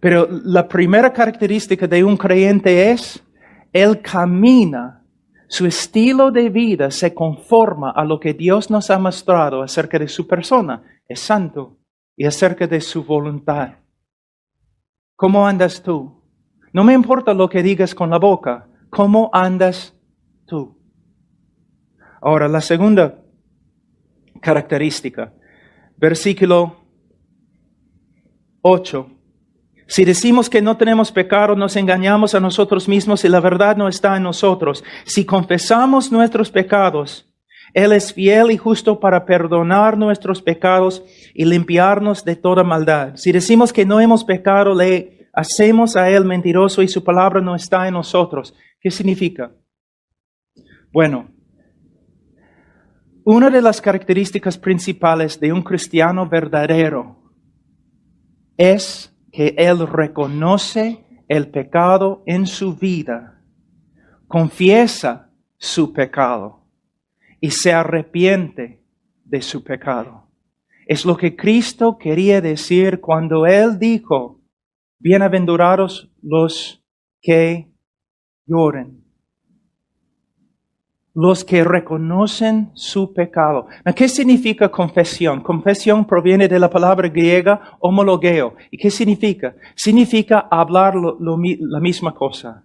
Pero la primera característica de un creyente es, él camina, su estilo de vida se conforma a lo que Dios nos ha mostrado acerca de su persona, es santo, y acerca de su voluntad. ¿Cómo andas tú? No me importa lo que digas con la boca, ¿cómo andas tú? Ahora, la segunda característica, versículo 8. Si decimos que no tenemos pecado, nos engañamos a nosotros mismos y la verdad no está en nosotros. Si confesamos nuestros pecados, Él es fiel y justo para perdonar nuestros pecados y limpiarnos de toda maldad. Si decimos que no hemos pecado, le hacemos a Él mentiroso y su palabra no está en nosotros. ¿Qué significa? Bueno, una de las características principales de un cristiano verdadero es que él reconoce el pecado en su vida, confiesa su pecado y se arrepiente de su pecado. Es lo que Cristo quería decir cuando Él dijo, bienaventurados los que lloren, los que reconocen su pecado. ¿Qué significa confesión? Confesión proviene de la palabra griega homologeo. ¿Y qué significa? Significa hablar la misma cosa.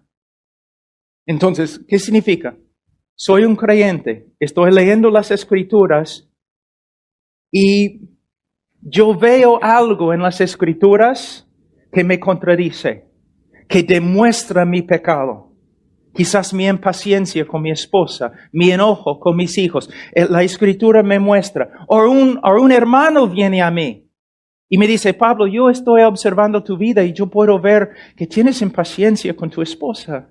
Entonces, ¿qué significa? Soy un creyente, estoy leyendo las Escrituras y yo veo algo en las Escrituras que me contradice, que demuestra mi pecado. Quizás mi impaciencia con mi esposa, mi enojo con mis hijos. La Escritura me muestra. O un hermano viene a mí y me dice, Pablo, yo estoy observando tu vida y yo puedo ver que tienes impaciencia con tu esposa.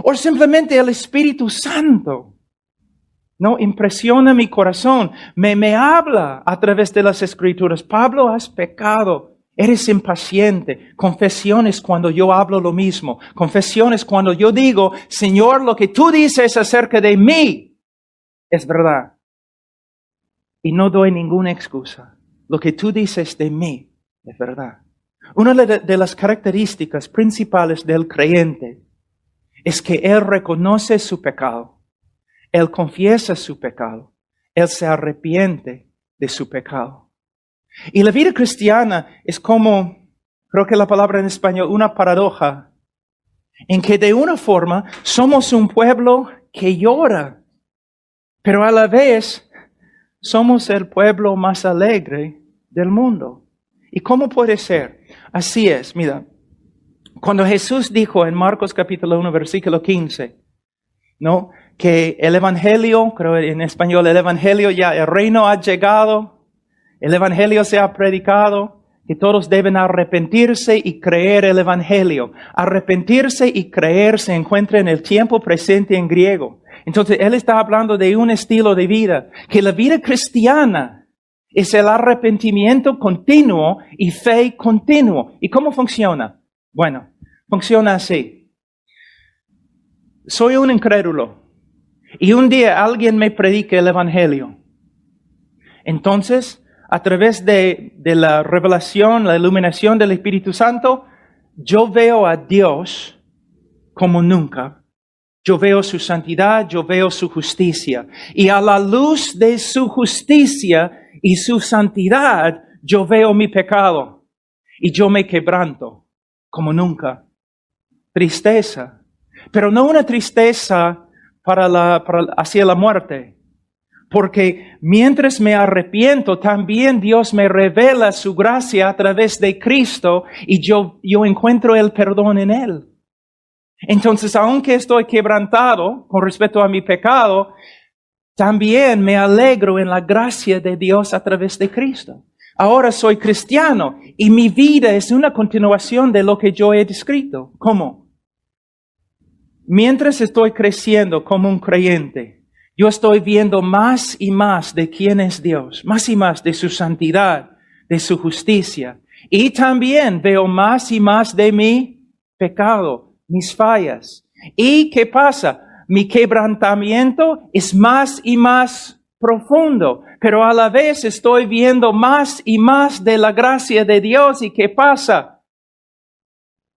O simplemente el Espíritu Santo, ¿no? Impresiona mi corazón, me habla a través de las Escrituras. Pablo, has pecado. Eres impaciente. Confesiones cuando yo hablo lo mismo. Confesiones cuando yo digo, Señor, lo que tú dices acerca de mí es verdad. Y no doy ninguna excusa. Lo que tú dices de mí es verdad. Una de las características principales del creyente es que él reconoce su pecado. Él confiesa su pecado. Él se arrepiente de su pecado. Y la vida cristiana es como, creo que la palabra en español, una paradoja, en que de una forma somos un pueblo que llora, pero a la vez somos el pueblo más alegre del mundo. ¿Y cómo puede ser? Así es, mira, cuando Jesús dijo en Marcos capítulo 1, versículo 15, ¿no? Que el evangelio, creo en español, el evangelio ya, el reino ha llegado. El Evangelio se ha predicado, que todos deben arrepentirse y creer el Evangelio. Arrepentirse y creer se encuentra en el tiempo presente en griego. Entonces, él está hablando de un estilo de vida, que la vida cristiana es el arrepentimiento continuo y fe continuo. ¿Y cómo funciona? Bueno, funciona así. Soy un incrédulo y un día alguien me predica el Evangelio. Entonces, a través de la revelación, la iluminación del Espíritu Santo, yo veo a Dios como nunca. Yo veo su santidad, yo veo su justicia. Y a la luz de su justicia y su santidad, yo veo mi pecado. Y yo me quebranto como nunca. Tristeza. Pero no una tristeza hacia la muerte. Porque mientras me arrepiento, también Dios me revela su gracia a través de Cristo y yo encuentro el perdón en Él. Entonces, aunque estoy quebrantado con respecto a mi pecado, también me alegro en la gracia de Dios a través de Cristo. Ahora soy cristiano y mi vida es una continuación de lo que yo he descrito. ¿Cómo? Mientras estoy creciendo como un creyente, yo estoy viendo más y más de quién es Dios, más y más de su santidad, de su justicia. Y también veo más y más de mi pecado, mis fallas. ¿Y qué pasa? Mi quebrantamiento es más y más profundo, pero a la vez estoy viendo más y más de la gracia de Dios. ¿Y qué pasa?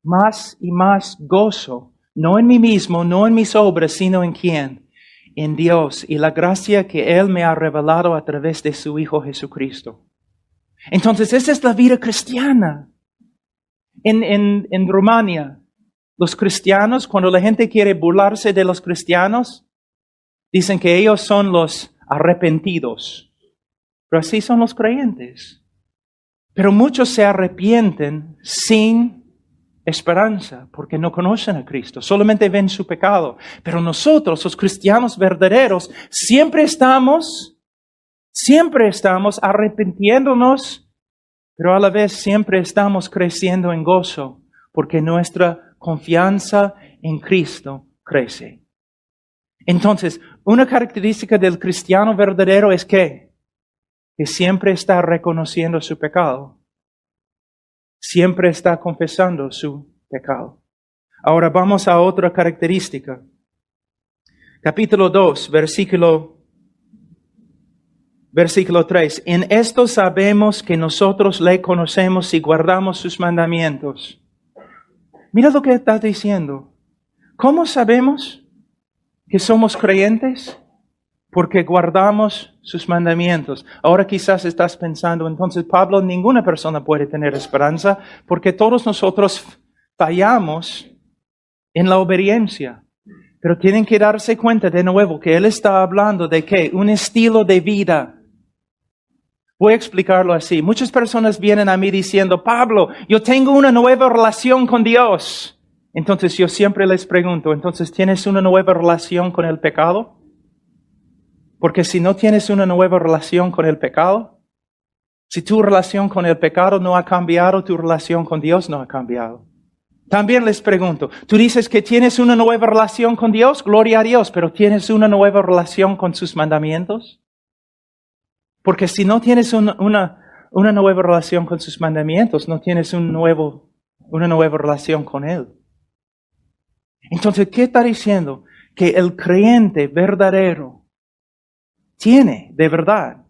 Más y más gozo, no en mí mismo, no en mis obras, sino en quién. En Dios y la gracia que Él me ha revelado a través de su Hijo Jesucristo. Entonces, esa es la vida cristiana. En Rumania, los cristianos, cuando la gente quiere burlarse de los cristianos, dicen que ellos son los arrepentidos. Pero así son los creyentes. Pero muchos se arrepienten sin esperanza, porque no conocen a Cristo, solamente ven su pecado. Pero nosotros, los cristianos verdaderos, siempre estamos arrepintiéndonos, pero a la vez siempre estamos creciendo en gozo, porque nuestra confianza en Cristo crece. Entonces, una característica del cristiano verdadero es que siempre está reconociendo su pecado. Siempre está confesando su pecado. Ahora vamos a otra característica. Capítulo 2, versículo 3. En esto sabemos que nosotros le conocemos y guardamos sus mandamientos. Mira lo que está diciendo. ¿Cómo sabemos que somos creyentes? Porque guardamos sus mandamientos. Ahora quizás estás pensando, entonces Pablo, ninguna persona puede tener esperanza porque todos nosotros fallamos en la obediencia. Pero tienen que darse cuenta de nuevo que él está hablando de ¿qué? Un estilo de vida. Voy a explicarlo así. Muchas personas vienen a mí diciendo, Pablo, yo tengo una nueva relación con Dios. Entonces yo siempre les pregunto, entonces, ¿tienes una nueva relación con el pecado? Porque si no tienes una nueva relación con el pecado, si tu relación con el pecado no ha cambiado, tu relación con Dios no ha cambiado. También les pregunto, tú dices que tienes una nueva relación con Dios, gloria a Dios, pero ¿tienes una nueva relación con sus mandamientos? Porque si no tienes una nueva relación con sus mandamientos, no tienes una nueva relación con Él. Entonces, ¿qué está diciendo? Que el creyente verdadero tiene, de verdad,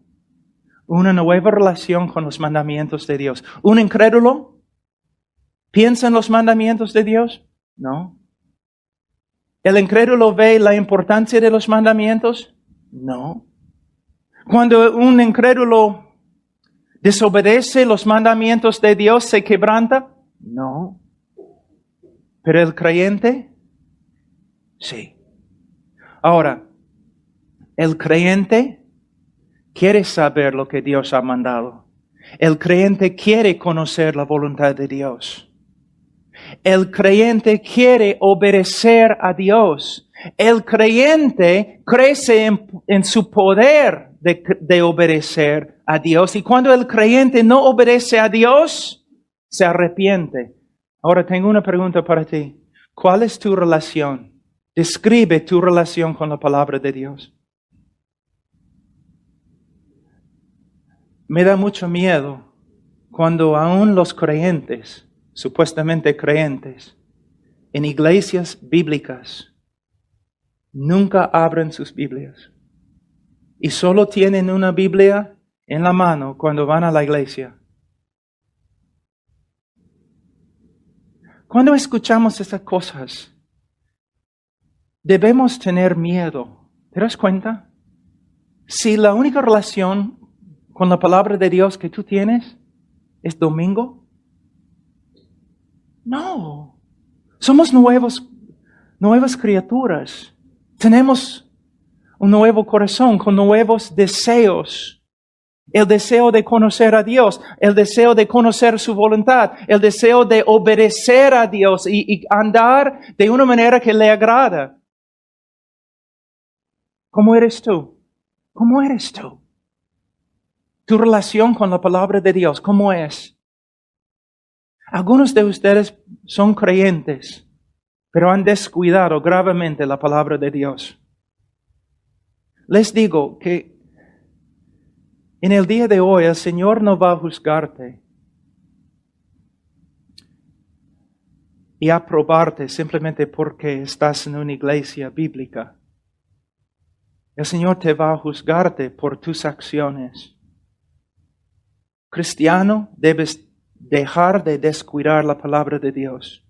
una nueva relación con los mandamientos de Dios. ¿Un incrédulo piensa en los mandamientos de Dios? No. ¿El incrédulo ve la importancia de los mandamientos? No. Cuando un incrédulo desobedece los mandamientos de Dios, ¿se quebranta? No. Pero el creyente, sí. Ahora, el creyente quiere saber lo que Dios ha mandado. El creyente quiere conocer la voluntad de Dios. El creyente quiere obedecer a Dios. El creyente crece en su poder de obedecer a Dios. Y cuando el creyente no obedece a Dios, se arrepiente. Ahora tengo una pregunta para ti. ¿Cuál es tu relación? Describe tu relación con la palabra de Dios. Me da mucho miedo cuando aún los creyentes, supuestamente creyentes, en iglesias bíblicas, nunca abren sus Biblias. Y solo tienen una Biblia en la mano cuando van a la iglesia. Cuando escuchamos esas cosas, debemos tener miedo. ¿Te das cuenta? Si la única relación con la palabra de Dios que tú tienes es domingo, no. Somos nuevas criaturas. Tenemos un nuevo corazón con nuevos deseos. El deseo de conocer a Dios, el deseo de conocer su voluntad, el deseo de obedecer a Dios y andar de una manera que le agrada. ¿Cómo eres tú? ¿Cómo eres tú? Tu relación con la palabra de Dios, ¿cómo es? Algunos de ustedes son creyentes, pero han descuidado gravemente la palabra de Dios. Les digo que en el día de hoy el Señor no va a juzgarte y aprobarte simplemente porque estás en una iglesia bíblica. El Señor te va a juzgarte por tus acciones. Cristiano, debes dejar de descuidar la palabra de Dios.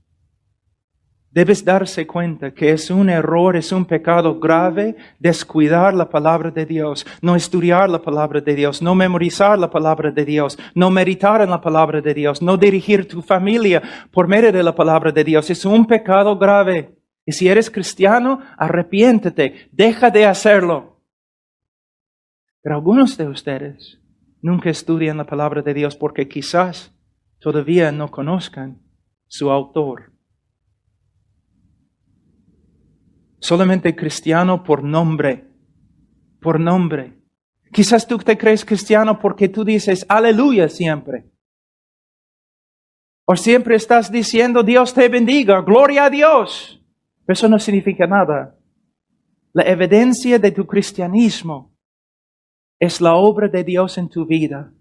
Debes darse cuenta que es un error, es un pecado grave descuidar la palabra de Dios, no estudiar la palabra de Dios, no memorizar la palabra de Dios, no meditar en la palabra de Dios, no dirigir tu familia por medio de la palabra de Dios. Es un pecado grave. Y si eres cristiano, arrepiéntete, deja de hacerlo. Pero algunos de ustedes nunca estudian la palabra de Dios porque quizás todavía no conozcan su autor. Solamente cristiano por nombre. Por nombre. Quizás tú te crees cristiano porque tú dices aleluya siempre. O siempre estás diciendo Dios te bendiga, gloria a Dios. Eso no significa nada. La evidencia de tu cristianismo es la obra de Dios en tu vida,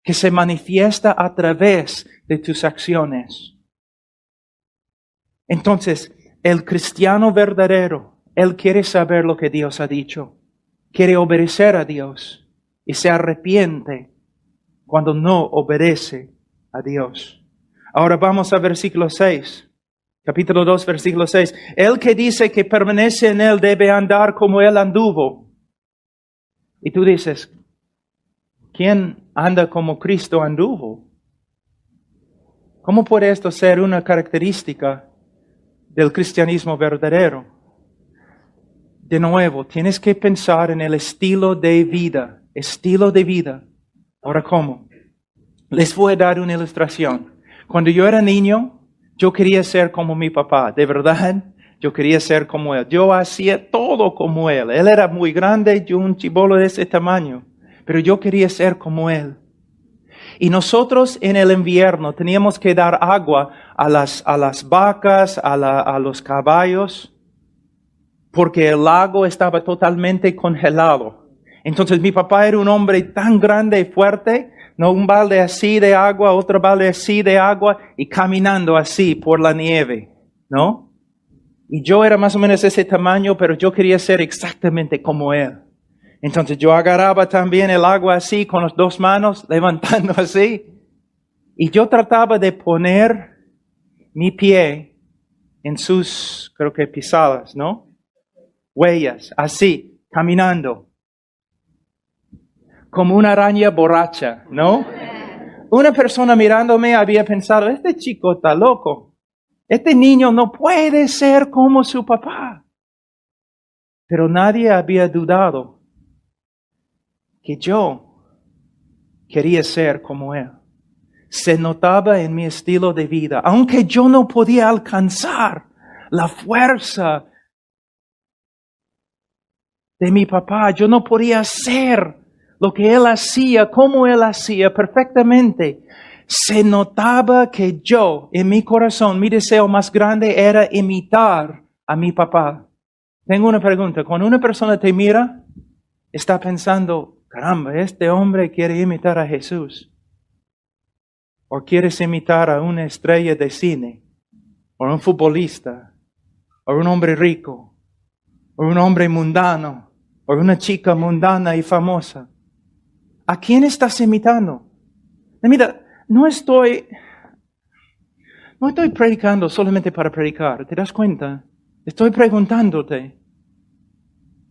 que se manifiesta a través de tus acciones. Entonces, el cristiano verdadero, él quiere saber lo que Dios ha dicho, quiere obedecer a Dios y se arrepiente cuando no obedece a Dios. Ahora vamos a versículo 6, capítulo 2, versículo 6. El que dice que permanece en él debe andar como él anduvo. Y tú dices, ¿quién anda como Cristo anduvo? ¿Cómo puede esto ser una característica del cristianismo verdadero? De nuevo, tienes que pensar en el estilo de vida. Estilo de vida. Ahora, ¿cómo? Les voy a dar una ilustración. Cuando yo era niño, Yo quería ser como mi papá, de verdad. Yo quería ser como él. Yo hacía todo como él. Él era muy grande, yo un chibolo de ese tamaño. Pero yo quería ser como él. Y nosotros en el invierno teníamos que dar agua a las vacas, a los caballos, porque el lago estaba totalmente congelado. Entonces mi papá era un hombre tan grande y fuerte, no un balde así de agua, otro balde así de agua, y caminando así por la nieve, ¿no? Y yo era más o menos ese tamaño, pero yo quería ser exactamente como él. Entonces yo agarraba también el agua así, con las dos manos, levantando así. Y yo trataba de poner mi pie en sus, creo que pisadas, ¿no? Huellas, así, caminando. Como una araña borracha, ¿no? Una persona mirándome había pensado, este chico está loco. Este niño no puede ser como su papá. Pero nadie había dudado que yo quería ser como él. Se notaba en mi estilo de vida. Aunque yo no podía alcanzar la fuerza de mi papá, yo no podía hacer lo que él hacía, como él hacía perfectamente. Se notaba que yo, en mi corazón, mi deseo más grande era imitar a mi papá. Tengo una pregunta. Cuando una persona te mira, está pensando, caramba, este hombre quiere imitar a Jesús. O quieres imitar a una estrella de cine, o un futbolista, o un hombre rico, o un hombre mundano, o una chica mundana y famosa. ¿A quién estás imitando? Mira, no estoy predicando solamente para predicar, ¿te das cuenta? Estoy preguntándote,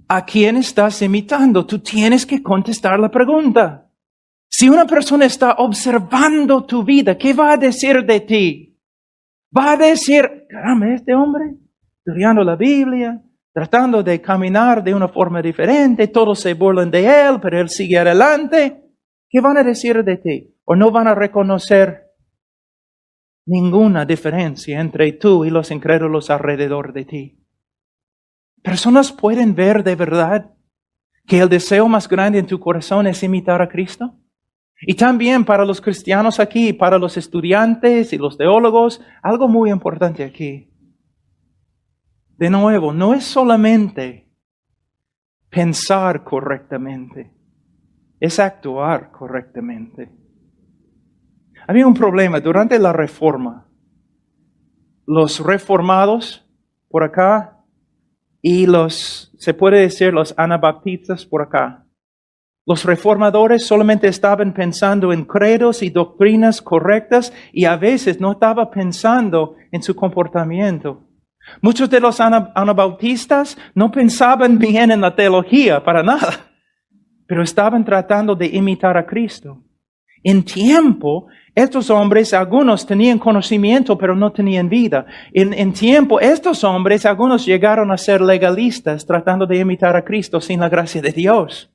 ¿a quién estás imitando? Tú tienes que contestar la pregunta. Si una persona está observando tu vida, ¿qué va a decir de ti? Va a decir, caramba, este hombre, estudiando la Biblia, tratando de caminar de una forma diferente, todos se burlan de él, pero él sigue adelante. ¿Qué van a decir de ti? ¿O no van a reconocer ninguna diferencia entre tú y los incrédulos alrededor de ti? Personas pueden ver de verdad que el deseo más grande en tu corazón es imitar a Cristo. Y también para los cristianos aquí, para los estudiantes y los teólogos, algo muy importante aquí. De nuevo, no es solamente pensar correctamente, es actuar correctamente. Había un problema durante la Reforma. Los reformados por acá y se puede decir, los anabaptistas por acá. Los reformadores solamente estaban pensando en credos y doctrinas correctas y a veces no estaban pensando en su comportamiento. Muchos de los anabautistas no pensaban bien en la teología para nada, pero estaban tratando de imitar a Cristo. En tiempo, estos hombres, algunos tenían conocimiento, pero no tenían vida. En tiempo, estos hombres, algunos llegaron a ser legalistas, tratando de imitar a Cristo sin la gracia de Dios.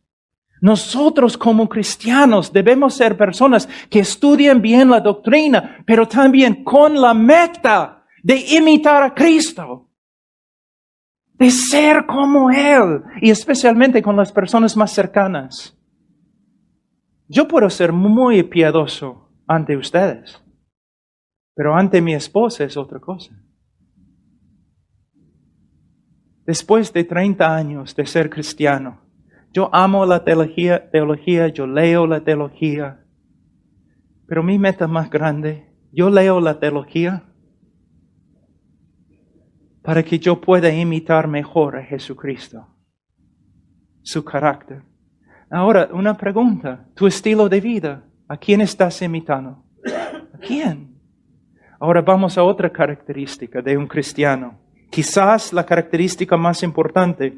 Nosotros como cristianos debemos ser personas que estudien bien la doctrina, pero también con la meta de imitar a Cristo, de ser como Él, y especialmente con las personas más cercanas. Yo puedo ser muy piadoso ante ustedes, pero ante mi esposa es otra cosa. Después de 30 años de ser cristiano, yo amo la teología, yo leo la teología, pero mi meta más grande, yo leo la teología para que yo pueda imitar mejor a Jesucristo, su carácter. Ahora, una pregunta, tu estilo de vida, ¿a quién estás imitando? ¿A quién? Ahora vamos a otra característica de un cristiano, quizás la característica más importante.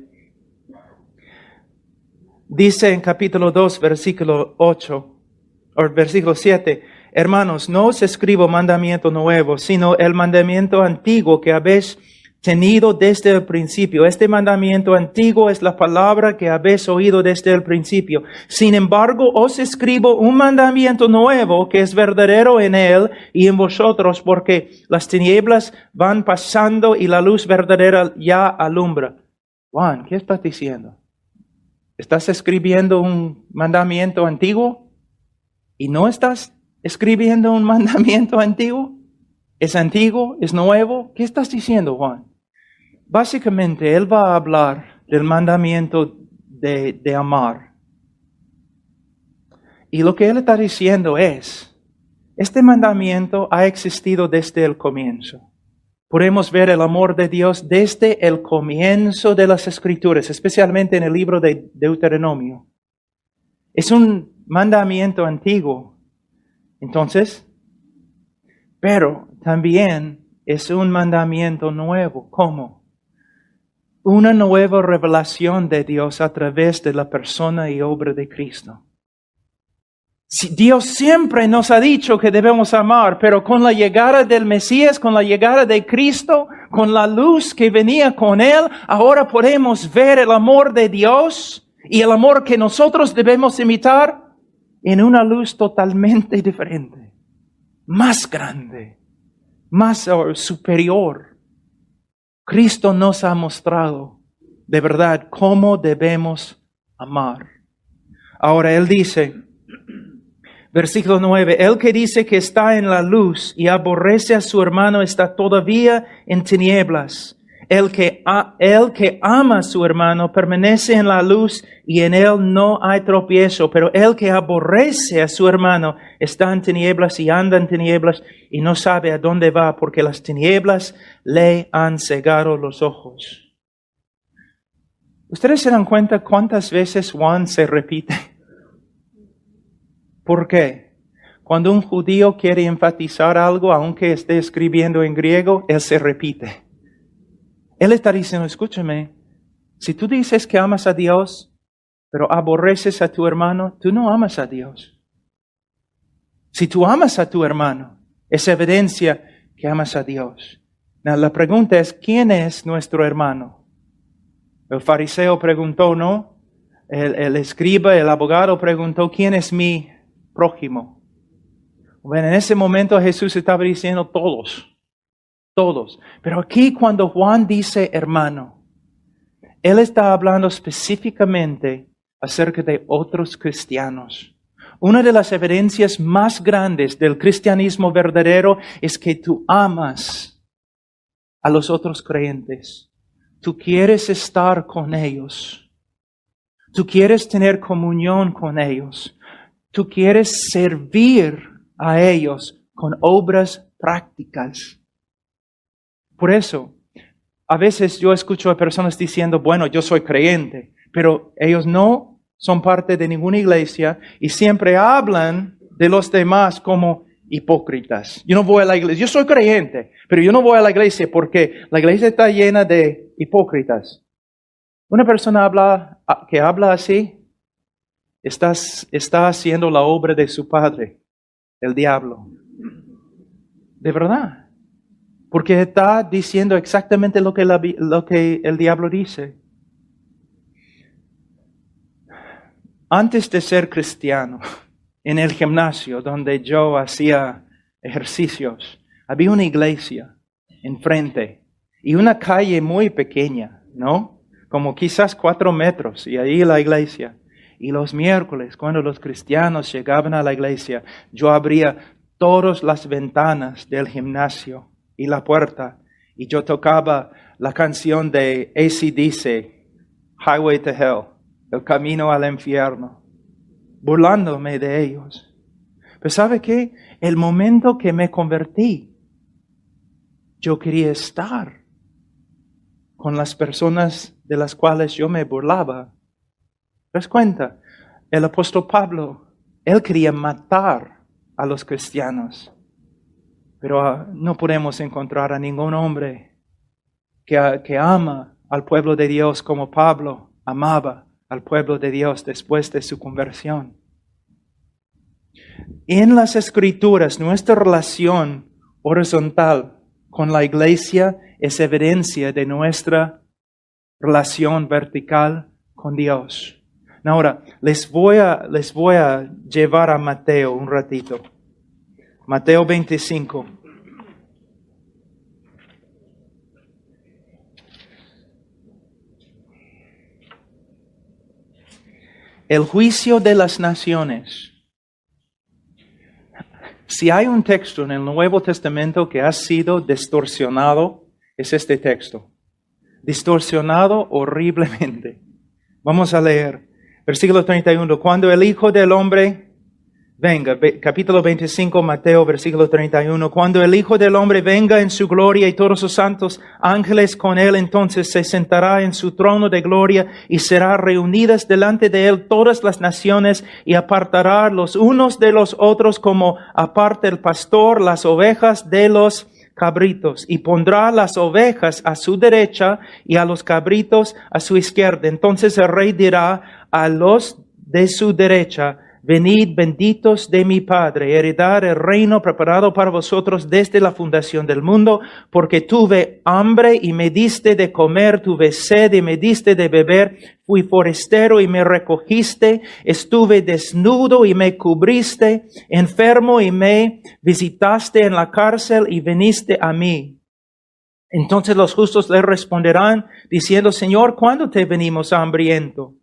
Dice en capítulo 2, versículo 8, o versículo 7, hermanos, no os escribo mandamiento nuevo, sino el mandamiento antiguo que habéis tenido desde el principio. Este mandamiento antiguo es la palabra que habéis oído desde el principio. Sin embargo, os escribo un mandamiento nuevo que es verdadero en él y en vosotros, porque las tinieblas van pasando y la luz verdadera ya alumbra. Juan, ¿qué estás diciendo? ¿Estás escribiendo un mandamiento antiguo? ¿Y no estás escribiendo un mandamiento antiguo? ¿Es antiguo? ¿Es nuevo? ¿Qué estás diciendo, Juan? Básicamente, él va a hablar del mandamiento de amar. Y lo que él está diciendo es, este mandamiento ha existido desde el comienzo. Podemos ver el amor de Dios desde el comienzo de las Escrituras, especialmente en el libro de Deuteronomio. Es un mandamiento antiguo, entonces, pero también es un mandamiento nuevo. ¿Cómo? Una nueva revelación de Dios a través de la persona y obra de Cristo. Dios siempre nos ha dicho que debemos amar, pero con la llegada del Mesías, con la llegada de Cristo, con la luz que venía con Él, ahora podemos ver el amor de Dios y el amor que nosotros debemos imitar en una luz totalmente diferente, más grande, más superior. Cristo nos ha mostrado de verdad cómo debemos amar. Ahora Él dice, versículo 9, el que dice que está en la luz y aborrece a su hermano está todavía en tinieblas. El que ama a su hermano permanece en la luz y en él no hay tropiezo. Pero el que aborrece a su hermano está en tinieblas y anda en tinieblas y no sabe a dónde va porque las tinieblas le han cegado los ojos. ¿Ustedes se dan cuenta cuántas veces Juan se repite? ¿Por qué? Cuando un judío quiere enfatizar algo, aunque esté escribiendo en griego, él se repite. Él está diciendo, escúchame, si tú dices que amas a Dios, pero aborreces a tu hermano, tú no amas a Dios. Si tú amas a tu hermano, es evidencia que amas a Dios. Now, la pregunta es, ¿quién es nuestro hermano? El fariseo preguntó, ¿no? El escriba, el abogado preguntó, ¿quién es mi prójimo? Bueno, en ese momento Jesús estaba diciendo todos. Pero aquí cuando Juan dice hermano, él está hablando específicamente acerca de otros cristianos. Una de las evidencias más grandes del cristianismo verdadero es que tú amas a los otros creyentes. Tú quieres estar con ellos. Tú quieres tener comunión con ellos. Tú quieres servir a ellos con obras prácticas. Por eso, a veces yo escucho a personas diciendo, bueno, yo soy creyente, pero ellos no son parte de ninguna iglesia y siempre hablan de los demás como hipócritas. Yo no voy a la iglesia, yo soy creyente, pero yo no voy a la iglesia porque la iglesia está llena de hipócritas. Una persona que habla así, está haciendo la obra de su padre, el diablo. De verdad. Porque está diciendo exactamente lo que el diablo dice. Antes de ser cristiano, en el gimnasio donde yo hacía ejercicios, había una iglesia enfrente y una calle muy pequeña, ¿no? Como quizás 4 metros y ahí la iglesia. Y los miércoles, cuando los cristianos llegaban a la iglesia, yo abría todas las ventanas del gimnasio y la puerta, y yo tocaba la canción de AC/DC, Highway to Hell, el camino al infierno, burlándome de ellos. Pero ¿sabe qué? El momento que me convertí, yo quería estar con las personas de las cuales yo me burlaba. ¿Te das cuenta? El apóstol Pablo, él quería matar a los cristianos. Pero no podemos encontrar a ningún hombre que ama al pueblo de Dios como Pablo amaba al pueblo de Dios después de su conversión. En las Escrituras, nuestra relación horizontal con la iglesia es evidencia de nuestra relación vertical con Dios. Ahora, les voy a llevar a Mateo un ratito. Mateo 25. El juicio de las naciones. Si hay un texto en el Nuevo Testamento que ha sido distorsionado, es este texto. Distorsionado horriblemente. Vamos a leer. Versículo 31. Cuando el Hijo del Hombre venga, capítulo 25, Mateo, versículo 31. Cuando el Hijo del Hombre venga en su gloria y todos sus santos ángeles con él, entonces se sentará en su trono de gloria y será reunidas delante de él todas las naciones y apartará los unos de los otros como aparta el pastor las ovejas de los cabritos, y pondrá las ovejas a su derecha y a los cabritos a su izquierda. Entonces el rey dirá a los de su derecha: venid, benditos de mi Padre, heredad el reino preparado para vosotros desde la fundación del mundo, porque tuve hambre y me diste de comer, tuve sed y me diste de beber, fui forastero y me recogiste, estuve desnudo y me cubriste, enfermo y me visitaste en la cárcel y viniste a mí. Entonces los justos le responderán diciendo: Señor, ¿cuándo te venimos hambriento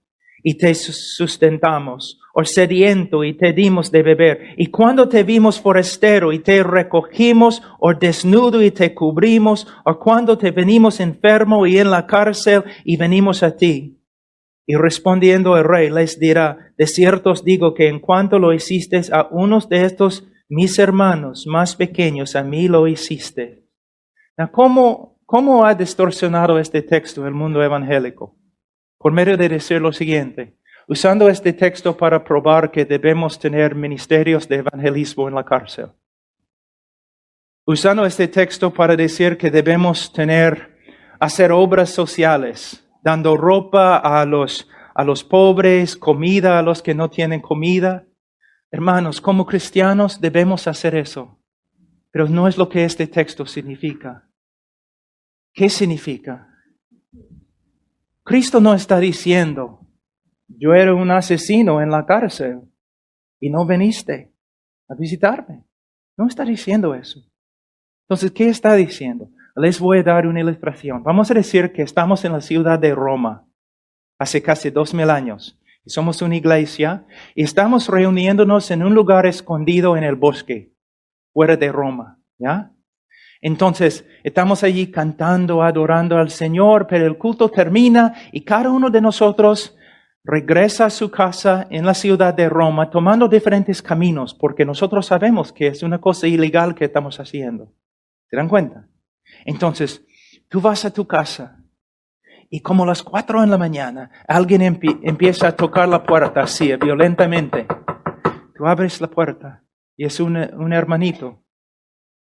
y te sustentamos, o sediento y te dimos de beber? ¿Y cuando te vimos forastero y te recogimos, o desnudo y te cubrimos? ¿O cuando te venimos enfermo y en la cárcel y venimos a ti? Y respondiendo el rey les dirá: de cierto os digo que en cuanto lo hiciste a unos de estos mis hermanos más pequeños, a mí lo hiciste. ¿Cómo ha distorsionado este texto el mundo evangélico? Por medio de decir lo siguiente: usando este texto para probar que debemos tener ministerios de evangelismo en la cárcel. Usando este texto para decir que debemos hacer obras sociales, dando ropa a los pobres, comida a los que no tienen comida. Hermanos, como cristianos debemos hacer eso. Pero no es lo que este texto significa. ¿Qué significa? Cristo no está diciendo: yo era un asesino en la cárcel y no viniste a visitarme. No está diciendo eso. Entonces, ¿qué está diciendo? Les voy a dar una ilustración. Vamos a decir que estamos en la ciudad de Roma hace casi 2000 años. Y somos una iglesia y estamos reuniéndonos en un lugar escondido en el bosque, fuera de Roma, ¿ya? Entonces, estamos allí cantando, adorando al Señor, pero el culto termina y cada uno de nosotros regresa a su casa en la ciudad de Roma, tomando diferentes caminos, porque nosotros sabemos que es una cosa ilegal que estamos haciendo. ¿Se dan cuenta? Entonces, tú vas a tu casa y como a las 4 de la mañana, alguien empieza a tocar la puerta así, violentamente. Tú abres la puerta y es un hermanito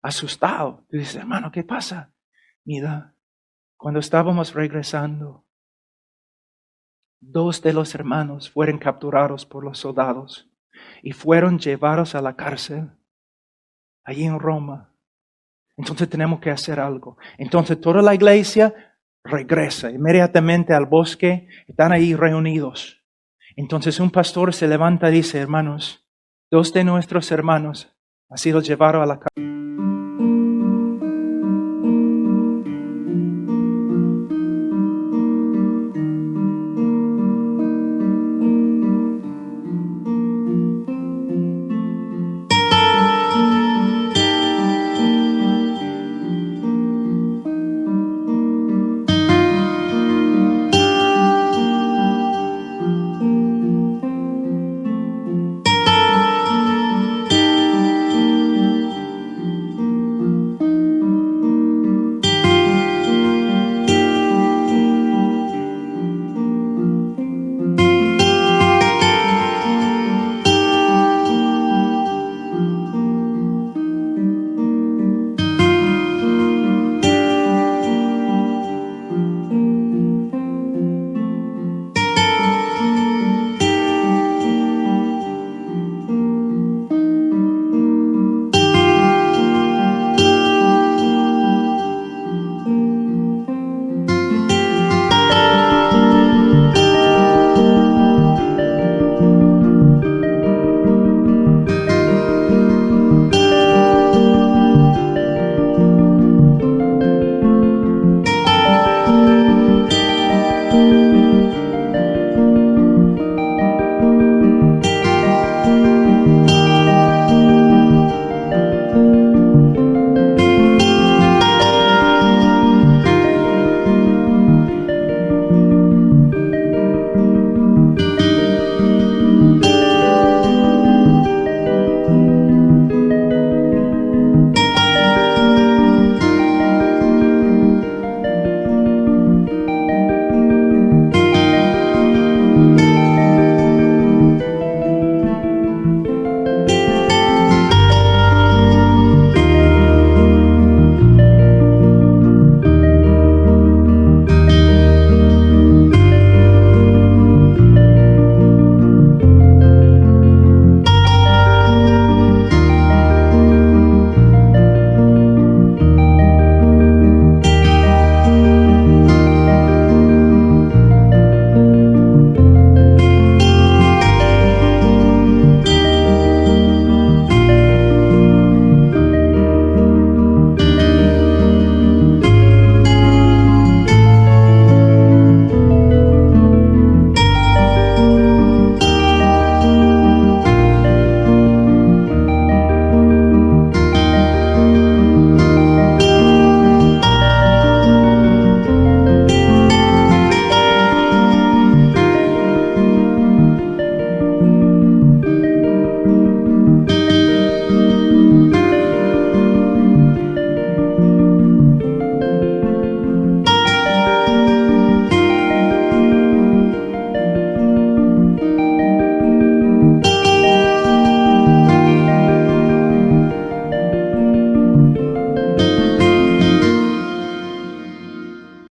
asustado. Tú dices: hermano, ¿qué pasa? Mira, cuando estábamos regresando, 2 de los hermanos fueron capturados por los soldados y fueron llevados a la cárcel allí en Roma. Entonces tenemos que hacer algo. Entonces toda la iglesia regresa inmediatamente al bosque. Están ahí reunidos. Entonces un pastor se levanta y dice: hermanos, 2 de nuestros hermanos han sido llevados a la cárcel.